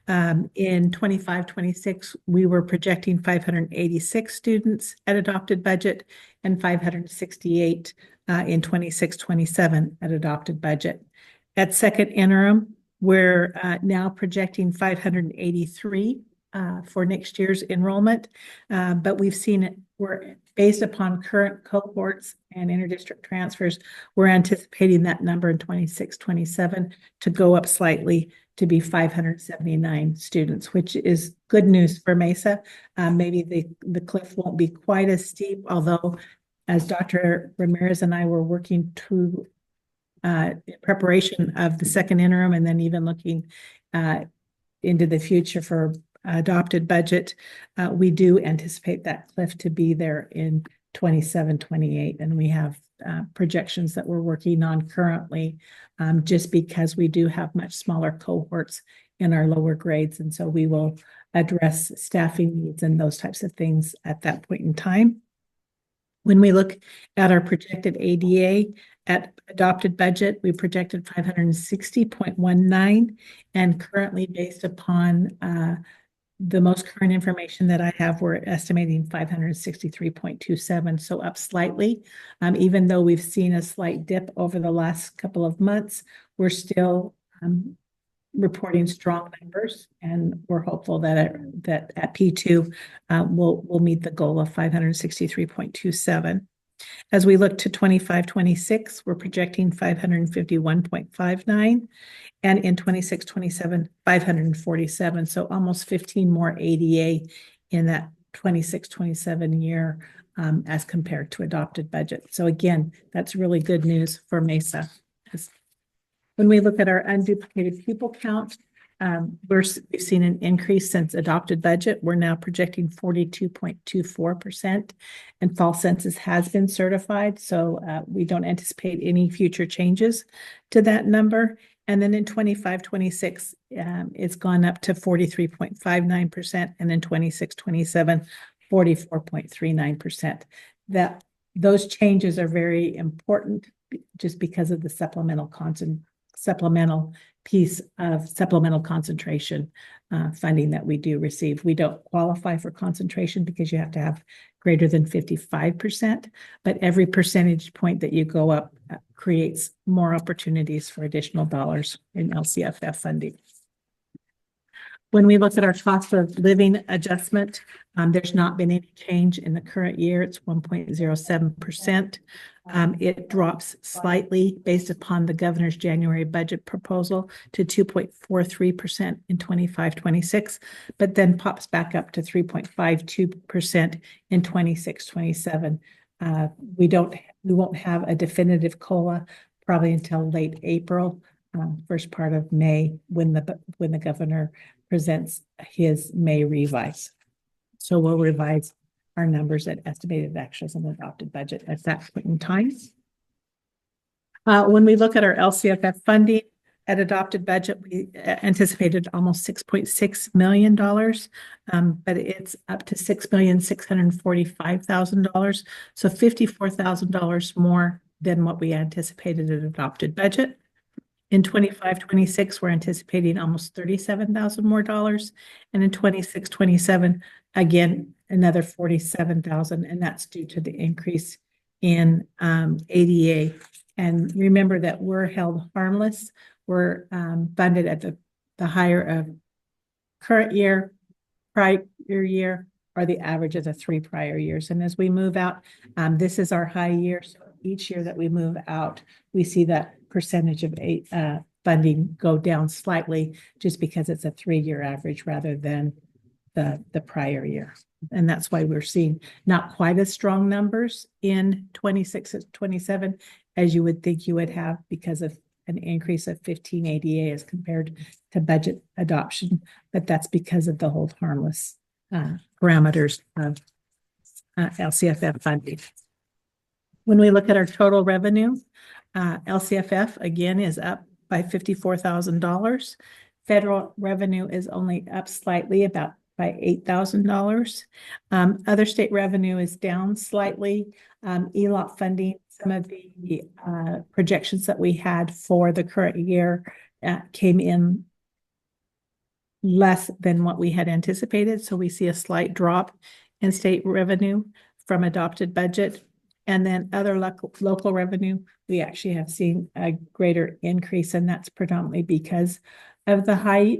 In 25-26, we were projecting 586 students at adopted budget and 568 in 26-27 at adopted budget. At second interim, we're now projecting 583 for next year's enrollment, but we've seen it, we're based upon current cohorts and interdistrict transfers, we're anticipating that number in 26-27 to go up slightly to be 579 students, which is good news for Mesa. Maybe the cliff won't be quite as steep, although as Dr. Ramirez and I were working to preparation of the second interim and then even looking into the future for adopted budget, we do anticipate that cliff to be there in 27-28, and we have projections that we're working on currently, just because we do have much smaller cohorts in our lower grades, and so we will address staffing needs and those types of things at that point in time. When we look at our projected ADA at adopted budget, we projected 560.19, and currently based upon the most current information that I have, we're estimating 563.27, so up slightly. Even though we've seen a slight dip over the last couple of months, we're still reporting strong numbers, and we're hopeful that at P2 we'll meet the goal of 563.27. As we look to 25-26, we're projecting 551.59, and in 26-27, 547. So almost 15 more ADA in that 26-27 year as compared to adopted budget. So again, that's really good news for Mesa. When we look at our unduplicated pupil count, we've seen an increase since adopted budget. We're now projecting 42.24%, and fall census has been certified, so we don't anticipate any future changes to that number. And then in 25-26, it's gone up to 43.59%, and in 26-27, 44.39%. Those changes are very important just because of the supplemental piece of supplemental concentration funding that we do receive. We don't qualify for concentration because you have to have greater than 55%, but every percentage point that you go up creates more opportunities for additional dollars in LCFF funding. When we look at our cost of living adjustment, there's not been any change in the current year. It's 1.07%. It drops slightly based upon the governor's January budget proposal to 2.43% in 25-26, but then pops back up to 3.52% in 26-27. We won't have a definitive COLA probably until late April, first part of May, when the governor presents his May revise. So we'll revise our numbers at estimated actuals and adopted budget at that point in time. When we look at our LCFF funding, at adopted budget, we anticipated almost $6.6 million. But it's up to $6,645,000. So $54,000 more than what we anticipated at adopted budget. In 25-26, we're anticipating almost $37,000 more dollars. And in 26-27, again, another $47,000, and that's due to the increase in ADA. And remember that we're held harmless. We're funded at the higher of current year, prior year, or the average of the 3 prior years. And as we move out, this is our high year. So each year that we move out, we see that percentage of funding go down slightly, just because it's a 3-year average rather than the prior year. And that's why we're seeing not quite as strong numbers in 26-27 as you would think you would have, because of an increase of 15 ADA as compared to budget adoption. But that's because of the hold harmless parameters of LCFF funding. When we look at our total revenue, LCFF again is up by $54,000. Federal revenue is only up slightly, about by $8,000. Other state revenue is down slightly. ELOP funding, some of the projections that we had for the current year came in less than what we had anticipated. So we see a slight drop in state revenue from adopted budget. And then other local revenue, we actually have seen a greater increase, and that's predominantly because of the higher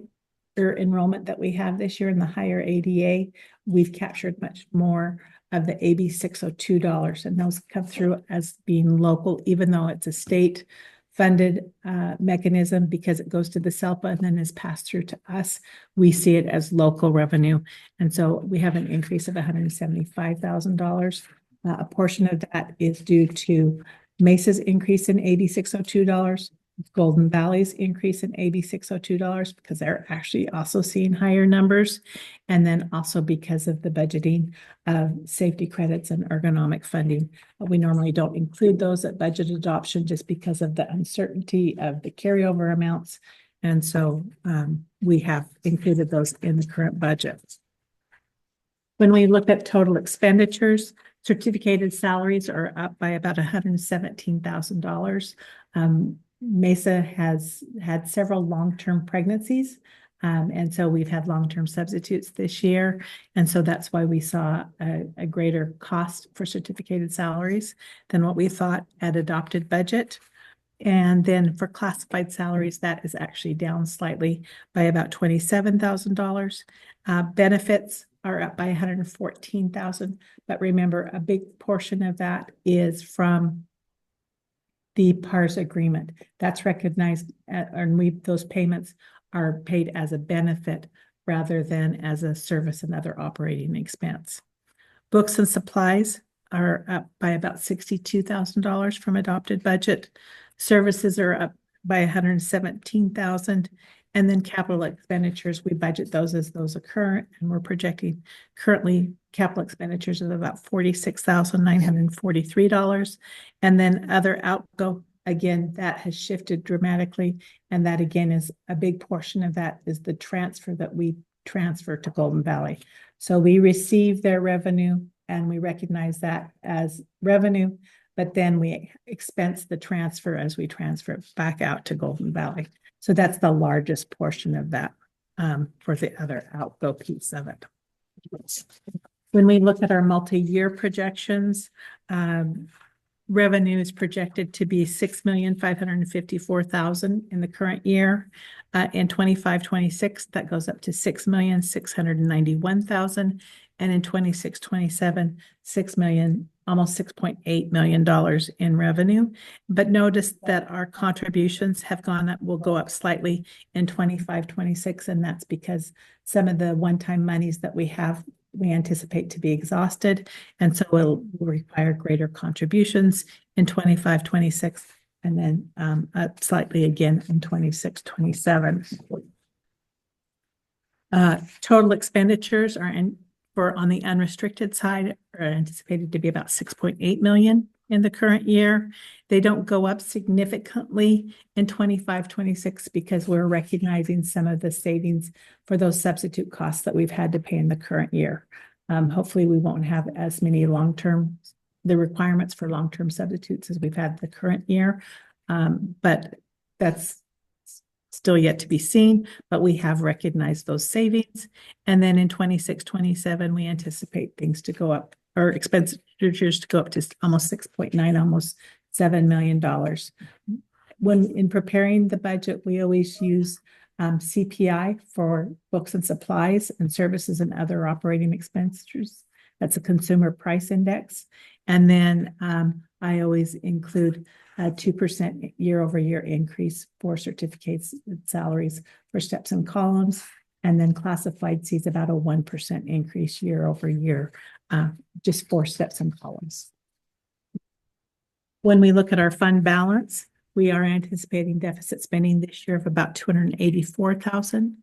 enrollment that we have this year and the higher ADA. We've captured much more of the AB 602 dollars, and those come through as being local, even though it's a state funded mechanism, because it goes to the SELPA and then is passed through to us. We see it as local revenue. And so we have an increase of $175,000. A portion of that is due to Mesa's increase in AB 602 dollars, Golden Valley's increase in AB 602 dollars, because they're actually also seeing higher numbers. And then also because of the budgeting of safety credits and ergonomic funding. We normally don't include those at budget adoption just because of the uncertainty of the carryover amounts. And so we have included those in the current budget. When we look at total expenditures, certificated salaries are up by about $117,000. Mesa has had several long-term pregnancies. And so we've had long-term substitutes this year. And so that's why we saw a greater cost for certificated salaries than what we thought at adopted budget. And then for classified salaries, that is actually down slightly by about $27,000. Benefits are up by $114,000. But remember, a big portion of that is from the PARS agreement. That's recognized, and those payments are paid as a benefit rather than as a service and other operating expense. Books and supplies are up by about $62,000 from adopted budget. Services are up by $117,000. And then capital expenditures, we budget those as those occur, and we're projecting currently capital expenditures of about $46,943. And then other outgo, again, that has shifted dramatically. And that again is a big portion of that is the transfer that we transfer to Golden Valley. So we receive their revenue and we recognize that as revenue, but then we expense the transfer as we transfer it back out to Golden Valley. So that's the largest portion of that for the other outgo piece of it. When we look at our multi-year projections, revenue is projected to be $6,554,000 in the current year. In 25-26, that goes up to $6,691,000. And in 26-27, almost $6.8 million in revenue. But notice that our contributions have gone up, will go up slightly in 25-26, and that's because some of the one-time monies that we have, we anticipate to be exhausted. And so will require greater contributions in 25-26, and then up slightly again in 26-27. Total expenditures are on the unrestricted side are anticipated to be about $6.8 million. in the current year. They don't go up significantly in 25-26 because we're recognizing some of the savings for those substitute costs that we've had to pay in the current year. Hopefully we won't have as many the requirements for long-term substitutes as we've had the current year. But that's still yet to be seen, but we have recognized those savings. And then in 26-27, we anticipate things to go up, or expenditures to go up to almost 6.9, almost $7 million. When in preparing the budget, we always use CPI for books and supplies and services and other operating expenditures. That's a consumer price index. And then I always include a 2% year-over-year increase for certificates and salaries for steps and columns. And then classified sees about a 1% increase year-over-year, just for steps and columns. When we look at our fund balance, we are anticipating deficit spending this year of about $284,000.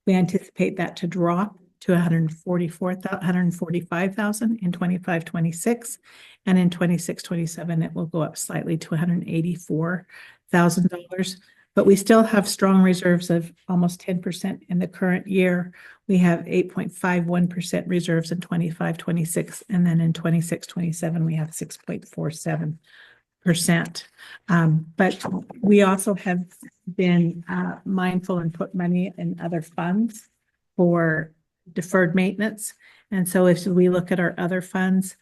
We anticipate that to drop to $145,000 in 25-26, and in 26-27 it will go up slightly to $184,000. But we still have strong reserves of almost 10% in the current year. We have 8.51% reserves in 25-26, and then in 26-27 we have 6.47%. But we also have been mindful and put money in other funds for deferred maintenance. And so if we look at our other funds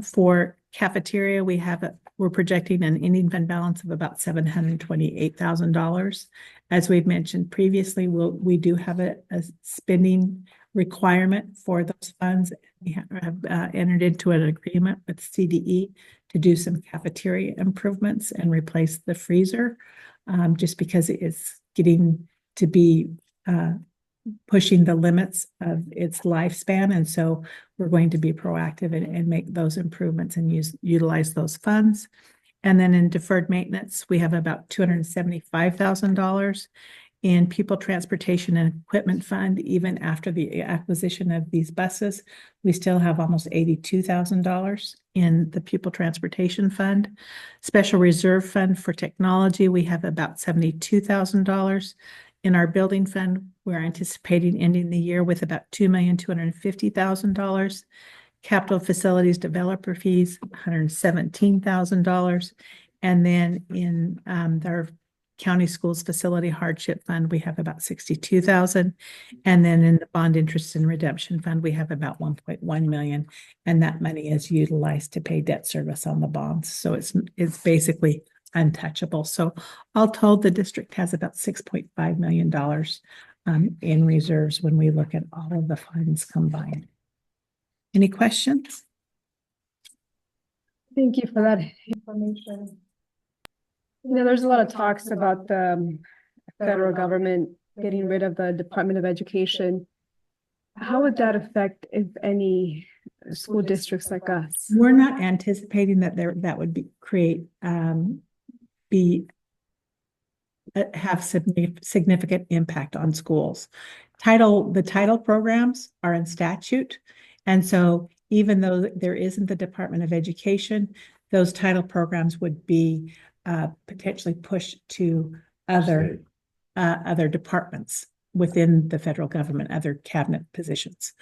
for cafeteria, we're projecting an ending fund balance of about $728,000. As we've mentioned previously, we do have a spending requirement for those funds. We have entered into an agreement with CDE to do some cafeteria improvements and replace the freezer, just because it is getting to be pushing the limits of its lifespan. And so we're going to be proactive and make those improvements and utilize those funds. And then in deferred maintenance, we have about $275,000 in people transportation and equipment fund. Even after the acquisition of these buses, we still have almost $82,000 in the people transportation fund. Special reserve fund for technology, we have about $72,000. In our building fund, we're anticipating ending the year with about $2,250,000. Capital facilities developer fees, $117,000. And then in our county schools facility hardship fund, we have about $62,000. And then in the bond interest and redemption fund, we have about $1.1 million. And that money is utilized to pay debt service on the bonds. So it's basically untouchable. So all told, the district has about $6.5 million in reserves when we look at all of the funds combined. Any questions? Thank you for that information. There's a lot of talks about the federal government getting rid of the Department of Education. How would that affect, if any, school districts like us? We're not anticipating that that would have significant impact on schools. The title programs are in statute. And so even though there isn't the Department of Education, those title programs would be potentially pushed to other departments within the federal government, other cabinet positions.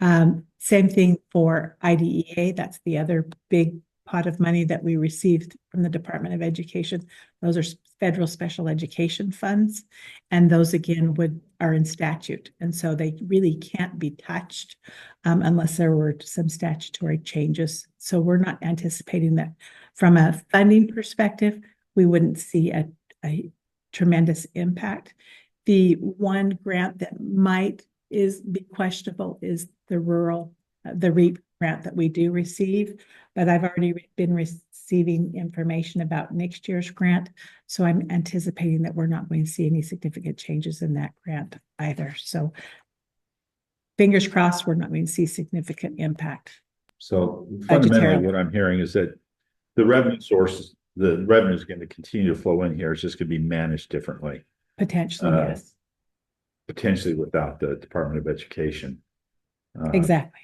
Same thing for IDEA. That's the other big pot of money that we received from the Department of Education. Those are federal special education funds, and those again are in statute, and so they really can't be touched unless there were some statutory changes. So we're not anticipating that from a funding perspective, we wouldn't see a tremendous impact. The one grant that might be questionable is the REAP grant that we do receive, but I've already been receiving information about next year's grant. So I'm anticipating that we're not going to see any significant changes in that grant either. So fingers crossed, we're not going to see significant impact. So fundamentally, what I'm hearing is that the revenue is going to continue to flow in here. It's just going to be managed differently. Potentially, yes. Potentially without the Department of Education. Exactly.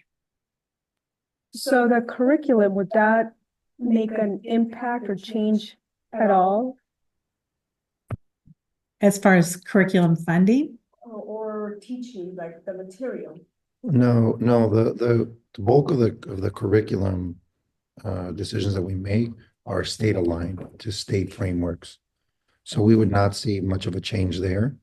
So the curriculum, would that make an impact or change at all? As far as curriculum funding, Or teaching, like the material? No, no, the bulk of the curriculum decisions that we make are state aligned to state frameworks. So we would not see much of a change there.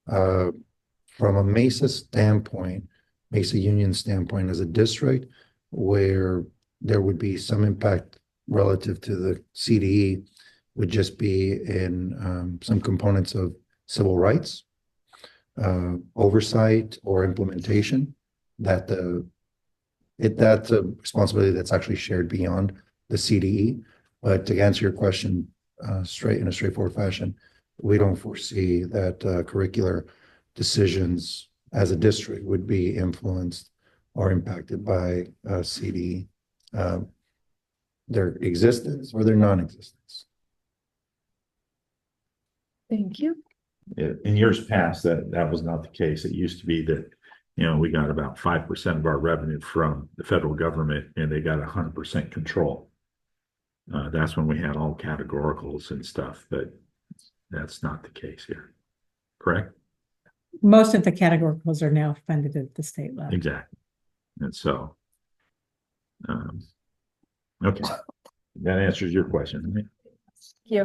From a Mesa standpoint, Mesa Union standpoint as a district, where there would be some impact relative to the CDE would just be in some components of civil rights, oversight or implementation, that's a responsibility that's actually shared beyond the CDE. But to answer your question in a straightforward fashion, we don't foresee that curricular decisions as a district would be influenced or impacted by CDE, their existence or their non-existence. Thank you. In years past, that was not the case. It used to be that, we got about 5% of our revenue from the federal government and they got 100% control. That's when we had all categoricals and stuff, but that's not the case here. Correct? most of the categoricals are now funded at the state level. Exactly. And so, okay, that answers your question. Right? Yeah.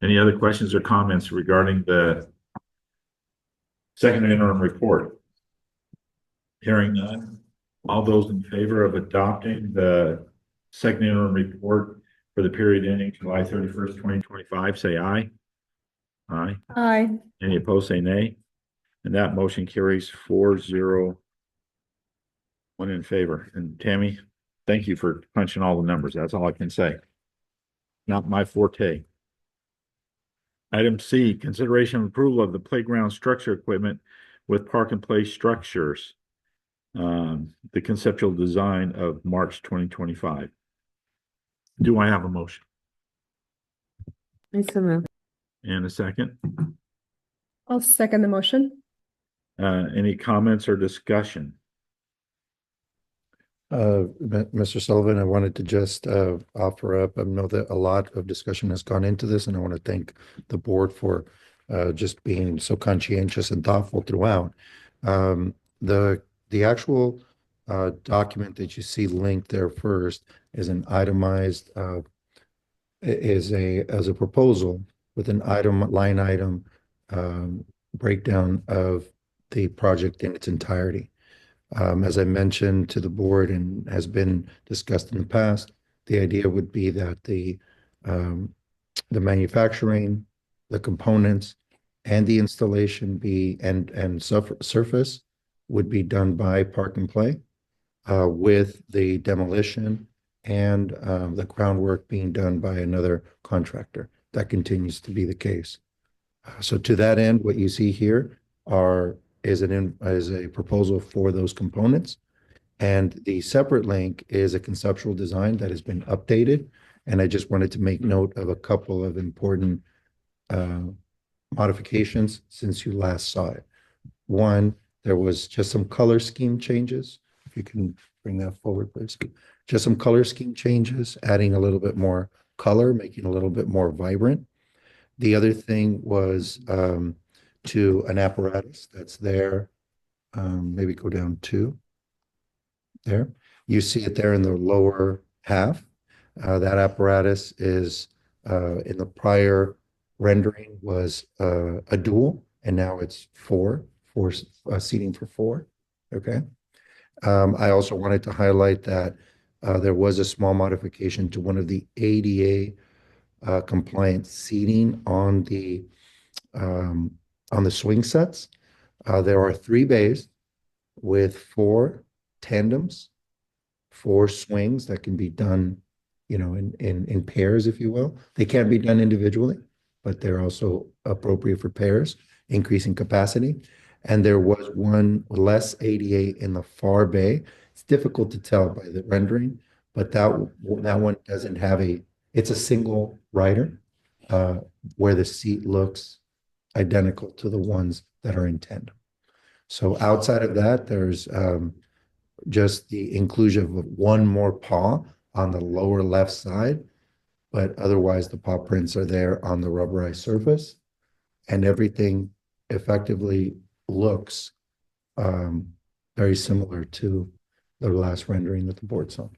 Any other questions or comments regarding the second interim report? Hearing none, all those in favor of adopting the second interim report for the period ending July 31st, 2025, say aye. Aye. Aye. Any opposed, say nay. And that motion carries 4-0, 1 in favor. And Tammy, thank you for punching all the numbers. That's all I can say. Not my forte. Item C, consideration of approval of the playground structure equipment with Park and Play Structures. The conceptual design of March 2025. Do I have a motion? And a second? I'll second the motion. Any comments or discussion? Mr. Sullivan, I wanted to just offer up, I know that a lot of discussion has gone into this, and I want to thank the board for just being so conscientious and thoughtful throughout. The actual document that you see linked there first is an itemized, as a proposal with an line item breakdown of the project in its entirety. As I mentioned to the board and has been discussed in the past, the idea would be that the manufacturing, the components, and the installation and surface would be done by Park and Play, with the demolition and the groundwork being done by another contractor. That continues to be the case. So to that end, what you see here is a proposal for those components. And the separate link is a conceptual design that has been updated. And I just wanted to make note of a couple of important modifications since you last saw it. One, there was just some color scheme changes. If you can bring that forward, please. Just some color scheme changes, adding a little bit more color, making it a little bit more vibrant. The other thing was to an apparatus that's there. Maybe go down 2. There. You see it there in the lower half. That apparatus is in the prior rendering was a dual, and now it's 4 seating for 4. Okay. I also wanted to highlight that there was a small modification to one of the ADA compliant seating on the swing sets. There are 3 bays with 4 tandems, 4 swings that can be done, in pairs, if you will. They can be done individually, but they're also appropriate for pairs, increasing capacity. And there was one less ADA in the far bay. It's difficult to tell by the rendering, but that one doesn't have it's a single rider, where the seat looks identical to the ones that are in tandem. So outside of that, there's just the inclusion of one more paw on the lower left side, but otherwise the paw prints are there on the rubberized surface, and everything effectively looks very similar to the last rendering that the board saw.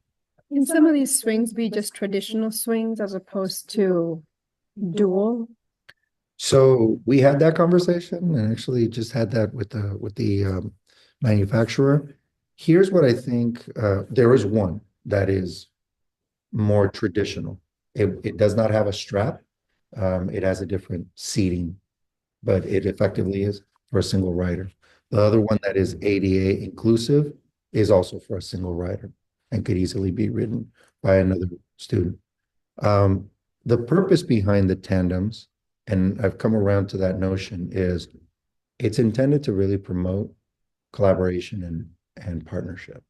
Can some of these swings be just traditional swings as opposed to dual? So we had that conversation and actually just had that with the manufacturer. Here's what I think, there is one that is more traditional. It does not have a strap. It has a different seating, but it effectively is for a single rider. The other one that is ADA inclusive is also for a single rider and could easily be ridden by another student. The purpose behind the tandems, and I've come around to that notion, is it's intended to really promote collaboration and partnership.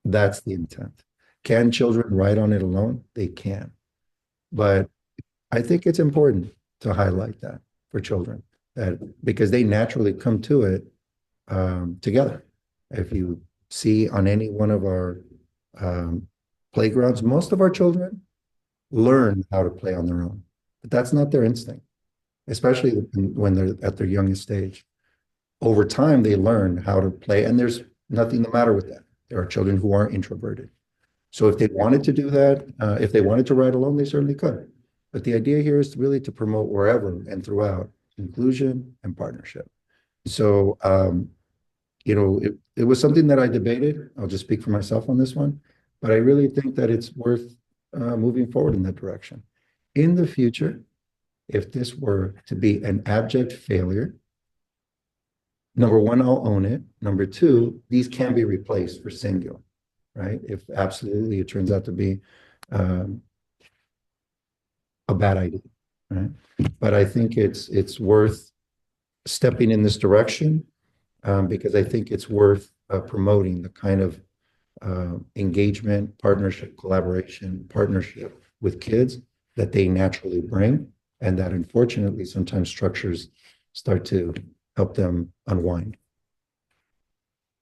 That's the intent. Can children ride on it alone? They can. But I think it's important to highlight that for children, that because they naturally come to it together. If you see on any one of our playgrounds, most of our children learn how to play on their own, but that's not their instinct, especially when they're at their youngest stage. Over time, they learn how to play, and there's nothing the matter with that. There are children who are introverted. So if they wanted to do that, if they wanted to ride alone, they certainly could. But the idea here is really to promote wherever and throughout inclusion and partnership. So, it was something that I debated. I'll just speak for myself on this one, but I really think that it's worth moving forward in that direction. In the future, if this were to be an abject failure, number one, I'll own it. Number two, these can be replaced for singular, right? If absolutely it turns out to be a bad idea, right? But I think it's worth stepping in this direction because I think it's worth promoting the kind of engagement, partnership, collaboration, partnership with kids that they naturally bring, and that unfortunately sometimes structures start to help them unwind.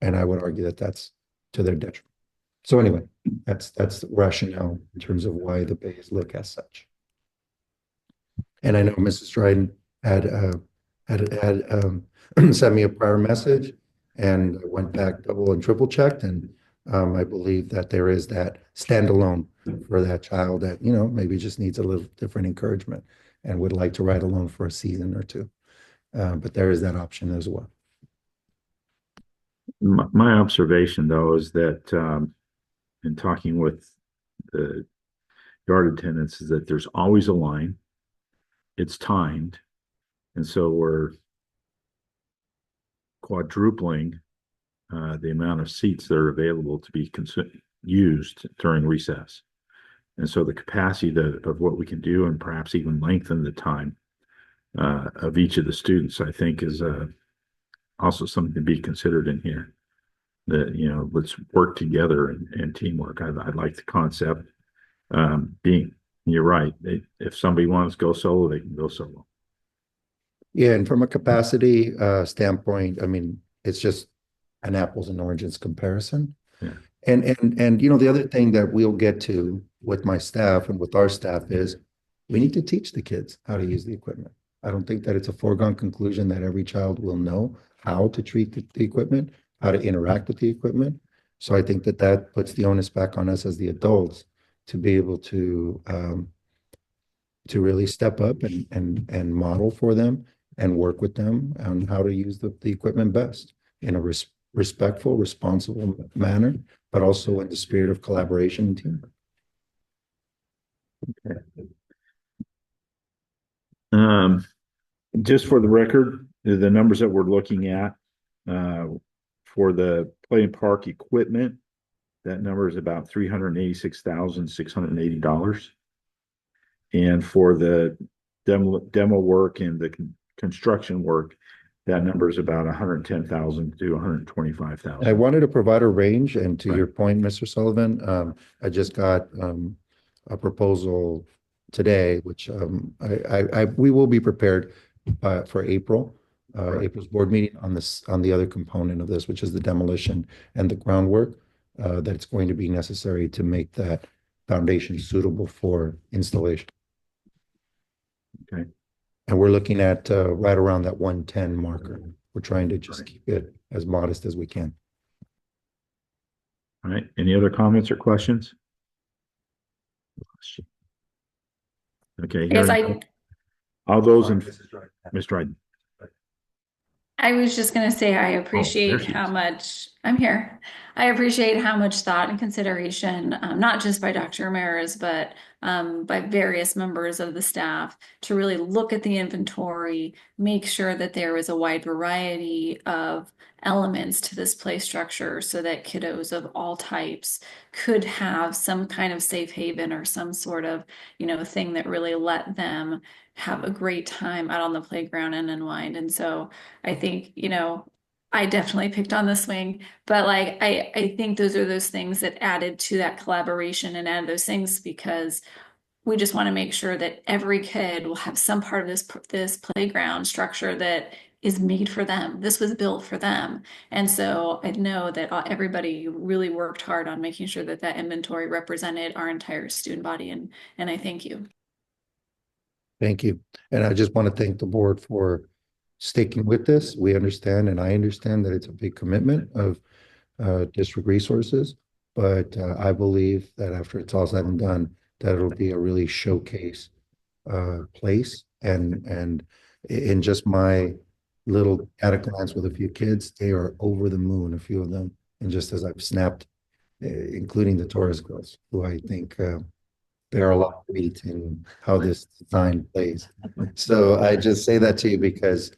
And I would argue that that's to their detriment. So anyway, that's the rationale in terms of why the bays look as such. And I know Mrs. Dryden had sent me a prior message, and I went back double and triple checked, and I believe that there is that standalone for that child that maybe just needs a little different encouragement and would like to ride alone for a season or two. But there is that option as well. My observation, though, is that in talking with the yard attendants, is that there's always a line. It's timed, and so we're quadrupling the amount of seats that are available to be used during recess. And so the capacity of what we can do, and perhaps even lengthen the time of each of the students, I think is also something to be considered in here. That, let's work together and teamwork. I like the concept. You're right. If somebody wants to go solo, they can go solo. Yeah, and from a capacity standpoint, I mean, it's just an apples and oranges comparison. Yeah. And the other thing that we'll get to with my staff and with our staff is we need to teach the kids how to use the equipment. I don't think that it's a foregone conclusion that every child will know how to treat the equipment, how to interact with the equipment. So I think that puts the onus back on us as the adults to be able to really step up and model for them and work with them on how to use the equipment best in a respectful, responsible manner, but also in the spirit of collaboration and teamwork. Okay. Just for the record, the numbers that we're looking at for the play and park equipment, that number is about $386,680. And for the demo work and the construction work, that number is about $110,000 to $125,000. I wanted to provide a range, and to Right. your point, Mr. Sullivan, I just got a proposal today, which we will be prepared for April. Right. April's board meeting on the other component of this, which is the demolition and the groundwork. that's going to be necessary to make that foundation suitable for installation. Okay. And we're looking at right around that 110 marker. We're trying to just keep it as modest as we can. All right, any other comments or questions? Okay, Yes, hearing all those in, Mrs. Dryden. Ms. Dryden. I was just gonna say, I there appreciate she how is. much, I'm here. I appreciate how much thought and consideration, not just by Dr. Ramirez, but by various members of the staff to really look at the inventory, make sure that there was a wide variety of elements to this play structure so that kiddos of all types could have some kind of safe haven or some sort of, thing that really let them have a great time out on the playground and unwind. And so I think, I definitely picked on the swing, but like I think those are those things that added to that collaboration and added those things because we just want to make sure that every kid will have some part of this playground structure that is made for them. This was built for them. And so I know that everybody really worked hard on making sure that that inventory represented our entire student body, and I thank you. Thank you. And I just want to thank the board for sticking with this. We understand, and I understand that it's a big commitment of district resources, but I believe that after it's all said and done, that it'll be a really showcase place. And in just my little at a glance with a few kids, they are over the moon, a few of them. And just as I've snapped, including the Torres girls, who I think bear a lot of weight in how this design plays. So I just say that to you because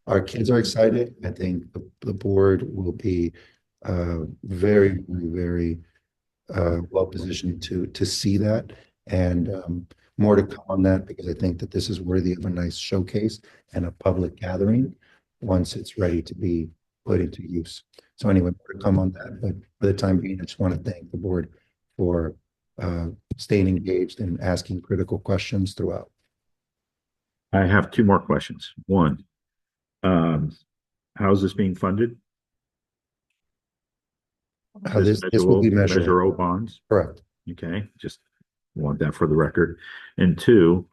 our kids are excited. I think the board will be very, very well positioned to see that, and more to come on that because I think that this is worthy of a nice showcase and a public gathering once it's ready to be put into use. So anyway, more to come on that. But for the time being, I just want to thank the board for staying engaged and asking critical questions throughout. I have two more questions. One, how is this being funded? This will be Measure measured. O bonds? Correct. Okay, just want that for the record. And two,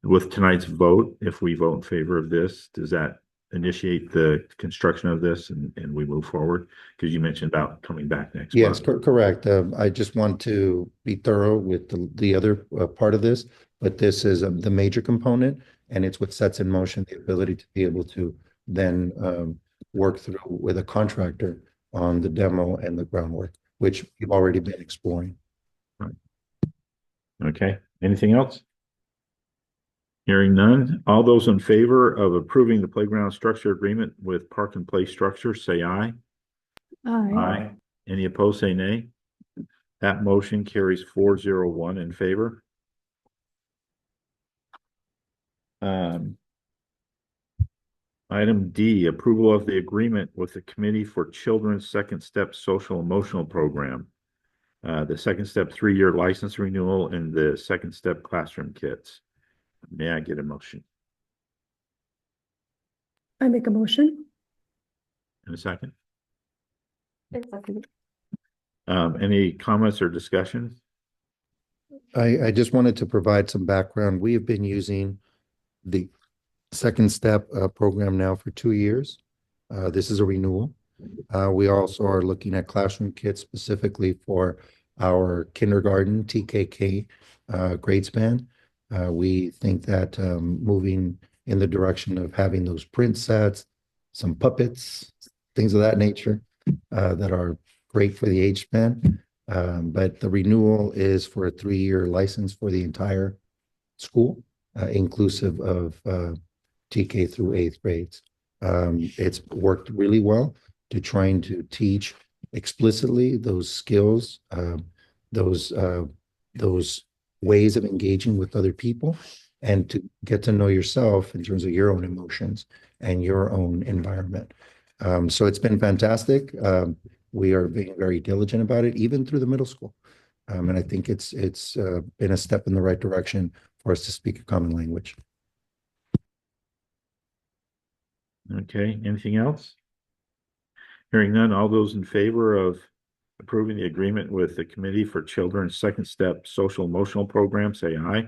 with tonight's vote, if we vote in favor of this, does that initiate the construction of this and we move forward? Because you mentioned about coming back next Yes, month. correct. I just want to be thorough with the other part of this, but this is the major component, and it's what sets in motion the ability to be able to then work through with a contractor on the demo and the groundwork, which we've already been exploring. Okay, anything else? Hearing none, all those in favor of approving the playground structure agreement with Park and Play Structure, say aye. Aye. Any opposed, say nay. That motion carries 401 in favor. Item D, approval of the agreement with the Committee for Children's Second Step Social Emotional Program. The Second Step 3-year license renewal and the Second Step classroom kits. May I get a motion? I make a motion. In a second. Any comments or discussion? I just wanted to provide some background. We have been using the Second Step program now for 2 years. This is a renewal. We also are looking at classroom kits specifically for our kindergarten TKK grade span. We think that moving in the direction of having those print sets, some puppets, things of that nature that are great for the age span. But the renewal is for a 3-year license for the entire school, inclusive of TK through 8th grades. It's worked really well to trying to teach explicitly those skills, those ways of engaging with other people, and to get to know yourself in terms of your own emotions and your own environment. So it's been fantastic. We are being very diligent about it, even through the middle school. And I think it's been a step in the right direction for us to speak a common language. Okay, anything else? Hearing none, all those in favor of approving the agreement with the Committee for Children's Second Step Social Emotional Program, say aye.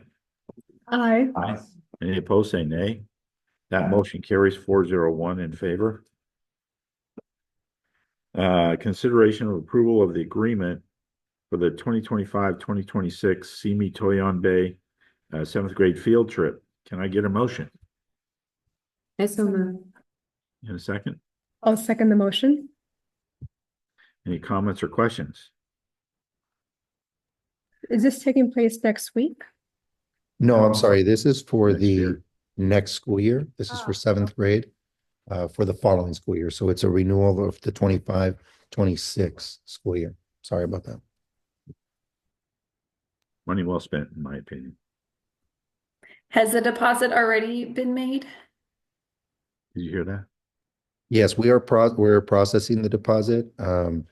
Aye. Aye. Any opposed, say nay. That motion carries 401 in favor. Consideration of approval of the agreement for the 2025-2026 Simi Toyon Bay seventh grade field trip. Can I get a motion I so move. in a second? I'll second the motion. Any comments or questions? Is this taking place next week? No, I'm sorry. This is for Next the year. next school year. This is for Ah. seventh grade for the following school year. So it's a renewal of the 25-26 school year. Sorry about that. Money well spent, in my opinion. Has the deposit already been made? Did you hear that? Yes, we're processing the deposit and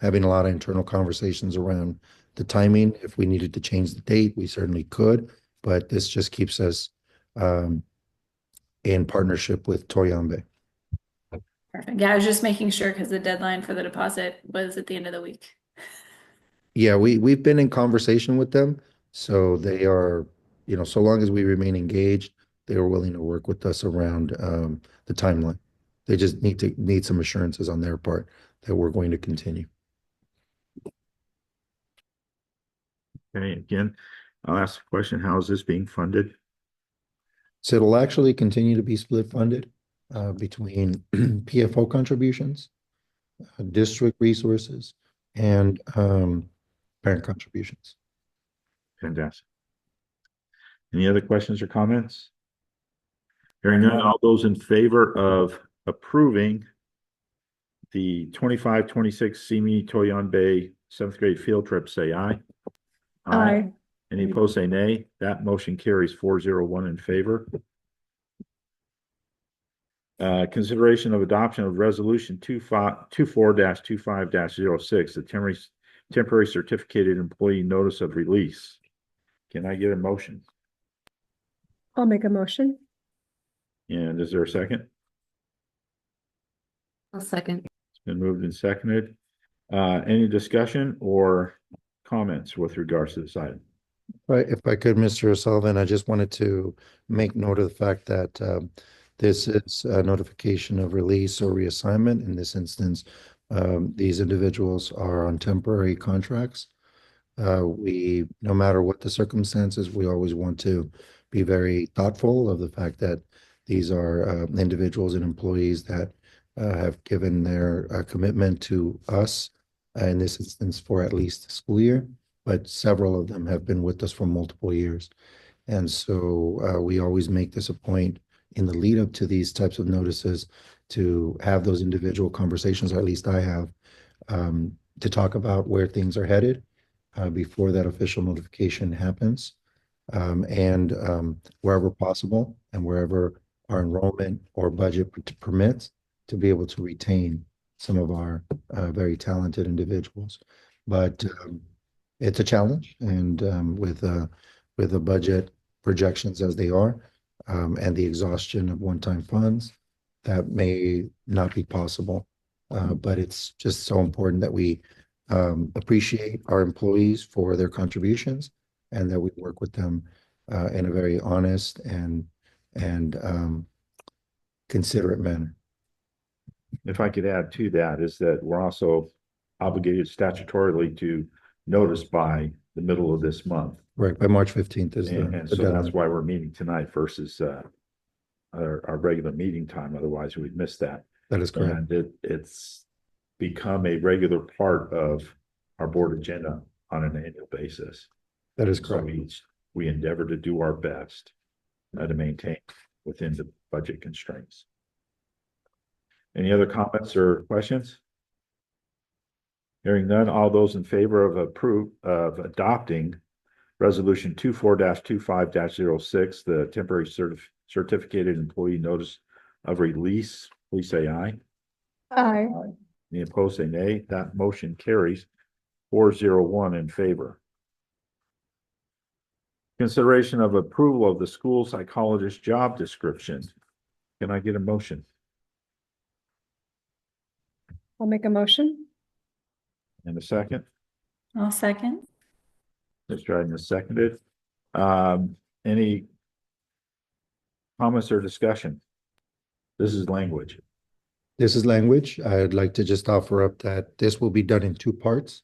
having a lot of internal conversations around the timing. If we needed to change the date, we certainly could, but this just keeps us in partnership with Toyonbe. Perfect. Yeah, I was just making sure because the deadline for the deposit was at the end of the week. Yeah, we've been in conversation with them, so they are, so long as we remain engaged, they are willing to work with us around the timeline. They just need some assurances on their part that we're going to continue. Okay, again, I'll ask the question, how is this being funded? So it'll actually continue to be split funded between PFO contributions, district resources, and parent contributions. Fantastic. Any other questions or comments? Hearing none, all those in favor of approving the 25-26 Simi Toyon Bay seventh grade field trip, say aye. Aye. Any opposed, say nay. That motion carries 401 in favor. Consideration of adoption of resolution 24-25-06, the temporary certificated employee notice of release. Can I get a motion? I'll make a motion. And is there a second? I'll second. It's been moved and seconded. Any discussion or comments with regards to this item? Right, if I could, Mr. Sullivan, I just wanted to make note of the fact that this is a notification of release or reassignment. In this instance, these individuals are on temporary contracts. No matter what the circumstances, we always want to be very thoughtful of the fact that these are individuals and employees that have given their commitment to us, in this instance for at least the school year, but several of them have been with us for multiple years. And so we always make this a point in the lead up to these types of notices to have those individual conversations, or at least I have, to talk about where things are headed before that official notification happens. And wherever possible and wherever our enrollment or budget permits, to be able to retain some of our very talented individuals. But it's a challenge, and with the budget projections as they are, and the exhaustion of one-time funds, that may not be possible. But it's just so important that we appreciate our employees for their contributions, and that we work with them in a very honest and considerate manner. If I could add to that, is that we're also obligated statutorily to notice by the middle of this month. Right, by March 15th is And the so deadline. that's why we're meeting tonight versus our regular meeting time. Otherwise, we'd miss that. That is correct. And it's become a regular part of our board agenda on an annual basis. That is So correct. we endeavor to do our best to maintain within the budget constraints. Any other comments or questions? Hearing none, all those in favor of adopting resolution 24-25-06, the temporary certificated employee notice of release, please say aye. Aye. Any opposed, say nay. That motion carries 401 in favor. Consideration of approval of the school psychologist job description. Can I get a motion? I'll make a motion. And a second? I'll second. Ms. Dryden is seconded. Any comments or discussion? This is language. This is language. I'd like to just offer up that this will be done in two parts.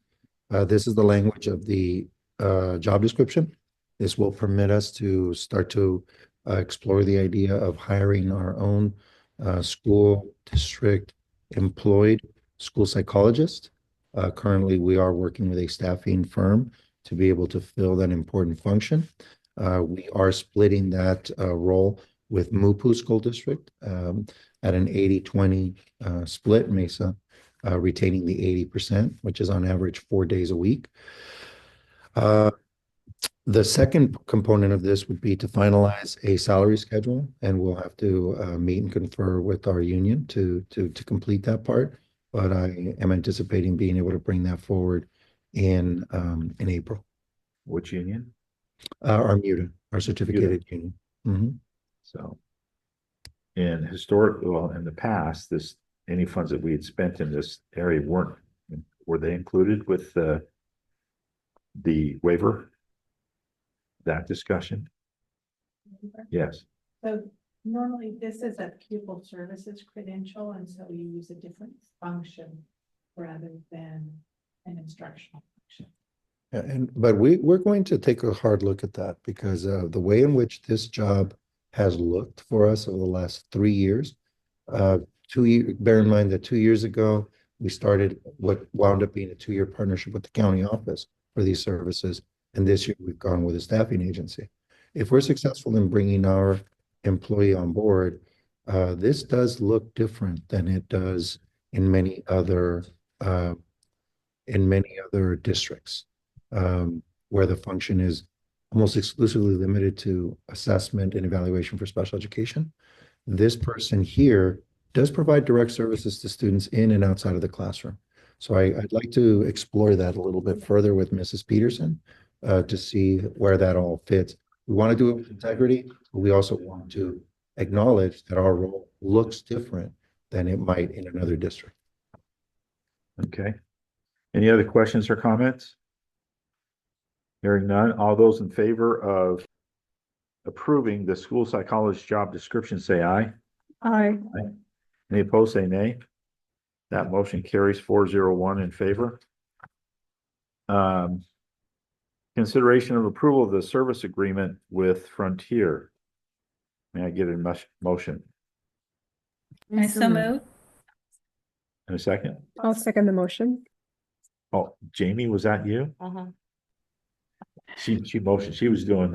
This is the language of the job description. This will permit us to start to explore the idea of hiring our own school district employed school psychologist. Currently, we are working with a staffing firm to be able to fill that important function. We are splitting that role with Mupu School District at an 80-20 split, Mesa retaining the 80%, which is on average 4 days a week. The second component of this would be to finalize a salary schedule, and we'll have to meet and confer with our union to complete that part. But I am anticipating being able to bring that forward in April. Which union? Our MUTA, our certificated union. Mhm. So. In the past, any funds that we had spent in this area were they included with the waiver? That discussion? Yes. So normally this is a pupil services credential, and so you use a different function rather than an instructional function. Yeah, but we're going to take a hard look at that because the way in which this job has looked for us over the last 3 years. Bear in mind that 2 years ago, we started what wound up being a 2-year partnership with the county office for these services. And this year we've gone with a staffing agency. If we're successful in bringing our employee on board, this does look different than it does in many other districts, where the function is almost exclusively limited to assessment and evaluation for special education. This person here does provide direct services to students in and outside of the classroom. So I'd like to explore that a little bit further with Mrs. Peterson to see where that all fits. We want to do it with integrity, but we also want to acknowledge that our role looks different than it might in another district. Okay. Any other questions or comments? Hearing none, all those in favor of approving the school psychologist job description, say aye. Aye. Any opposed, say nay. That motion carries 401 in favor. Consideration of approval of the service agreement with Frontier. May I get a motion? I so move. In a second? I'll second the motion. Oh, Jamie, was that you? She motioned, she was doing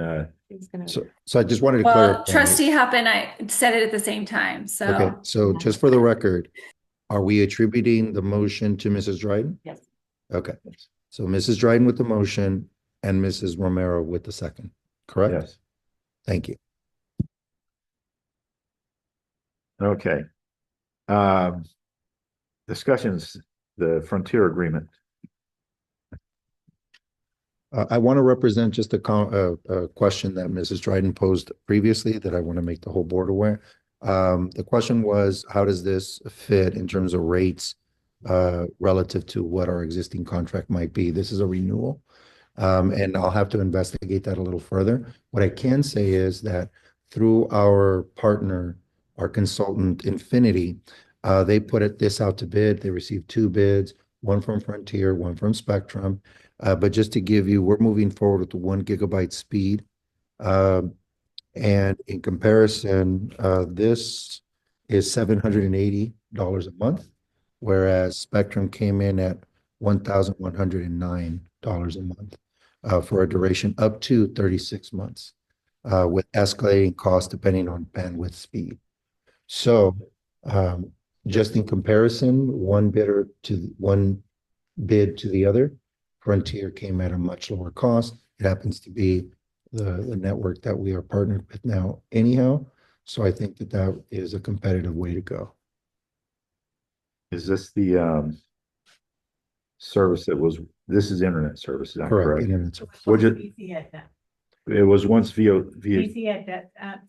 So I just wanted to Well, clarify. trustee Hupp and I said it at the same time, so. Okay, so just for the record, are we attributing the motion to Mrs. Dryden? Yes. Okay, so Mrs. Dryden with the motion and Mrs. Romero with the second, correct? yes. Thank you. Okay. Discussions, the Frontier agreement. I want to represent just a question that Mrs. Dryden posed previously that I want to make the whole board aware. The question was, how does this fit in terms of rates relative to what our existing contract might be? This is a renewal, and I'll have to investigate that a little further. What I can say is that through our partner, our consultant Infinity, they put this out to bid. They received 2 bids, one from Frontier, one from Spectrum. But just to give you, we're moving forward with the 1 gigabyte speed. And in comparison, this is $780 a month, whereas Spectrum came in at $1,109 a month for a duration up to 36 months, with escalating costs depending on bandwidth speed. So just in comparison, one bid to the other, Frontier came at a much lower cost. It happens to be the network that we are partnered with now anyhow. So I think that is a competitive way to go. Is this the service this is internet service, is that correct? Internet service. It was once via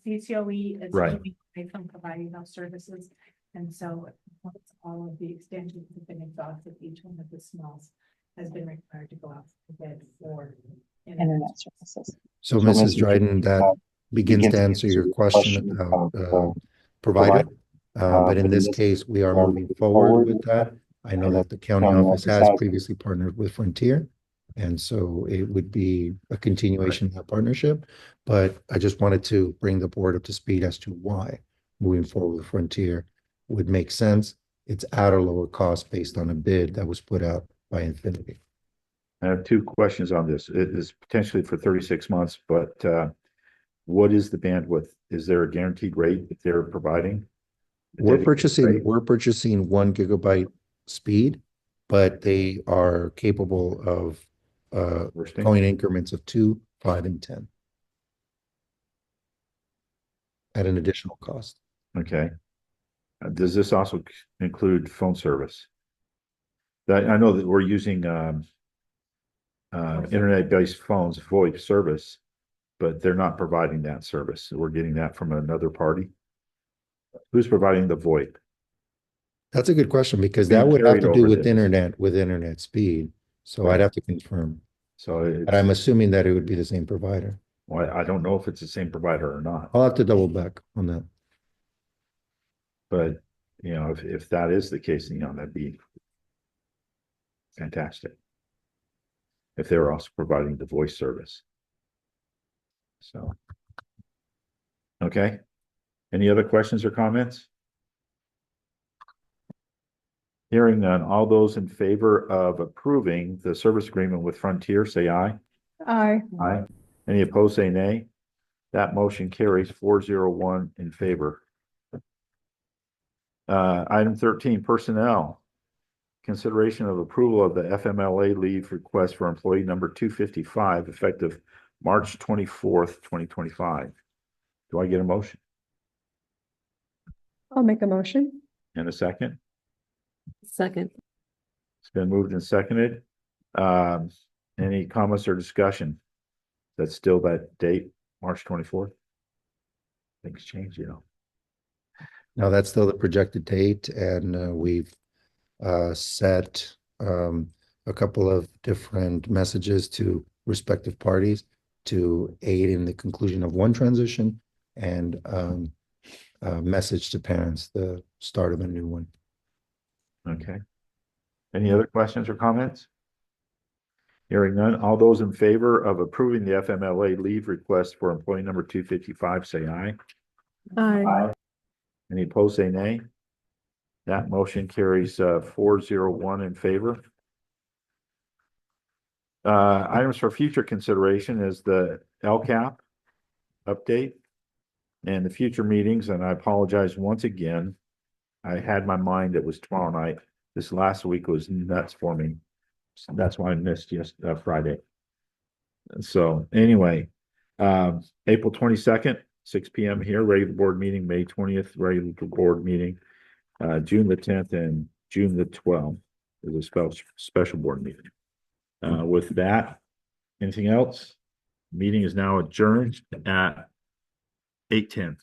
CCOE is Right. moving away from providing those services. And so once all of the extensions have been exhausted, each one of the smalls has been required to go out to bid for. internet services. So Mrs. Dryden, that begins to answer your question about provider. But in this case, we are moving forward with that. I know that the county office has previously partnered with Frontier. And so it would be a continuation of that partnership. But I just wanted to bring the board up to speed as to why moving forward with Frontier would make sense. It's at a lower cost based on a bid that was put out by Infinity. I have two questions on this. It is potentially for 36 months, but what is the bandwidth? Is there a guaranteed rate that they're providing? We're purchasing 1 gigabyte speed, but they are capable of going increments of 2, 5, and 10 at an additional cost. Okay. Does this also include phone service? That I know that we're using internet-based phones, VoIP service, but they're not providing that service. We're getting that from another party. Who's providing the VoIP? That's a good question because Being that would have to carried do over with this. internet speed. So Right. I'd have to confirm. So But I'm assuming that it would be the same provider. well, I don't know if it's the same provider or not, I'll have to double back on that. but you know, if that is the case, you know, that'd be fantastic. If they were also providing the voice service. So. Okay. Any other questions or comments? Hearing none, all those in favor of approving the service agreement with Frontier, say aye. Aye. Aye. Any opposed, say nay. That motion carries 401 in favor. Item 13, personnel. Consideration of approval of the FMLA leave request for employee number 255 effective March 24th, 2025. Do I get a motion I'll make a motion. and a second? Second. It's been moved and seconded. Any comments or discussion? That's still that date, March 24th? Things change, you know. Now, that's still the projected date, and we've set a couple of different messages to respective parties to aid in the conclusion of one transition and a message to parents, the start of a new one. Okay. Any other questions or comments? Hearing none, all those in favor of approving the FMLA leave request for employee number 255, say aye. Aye. Any opposed, say nay. That motion carries 401 in favor. Items for future consideration is the LCAP update and the future meetings, and I apologize once again. I had my mind, it was tomorrow night. This last week was nuts for me. So that's why I missed Friday. So anyway, April 22nd, 6 p.m. here, regular board meeting, May 20th, regular board meeting, June the 10th and June the 12th is a special board meeting. With that, anything else? Meeting is now adjourned at 8:10.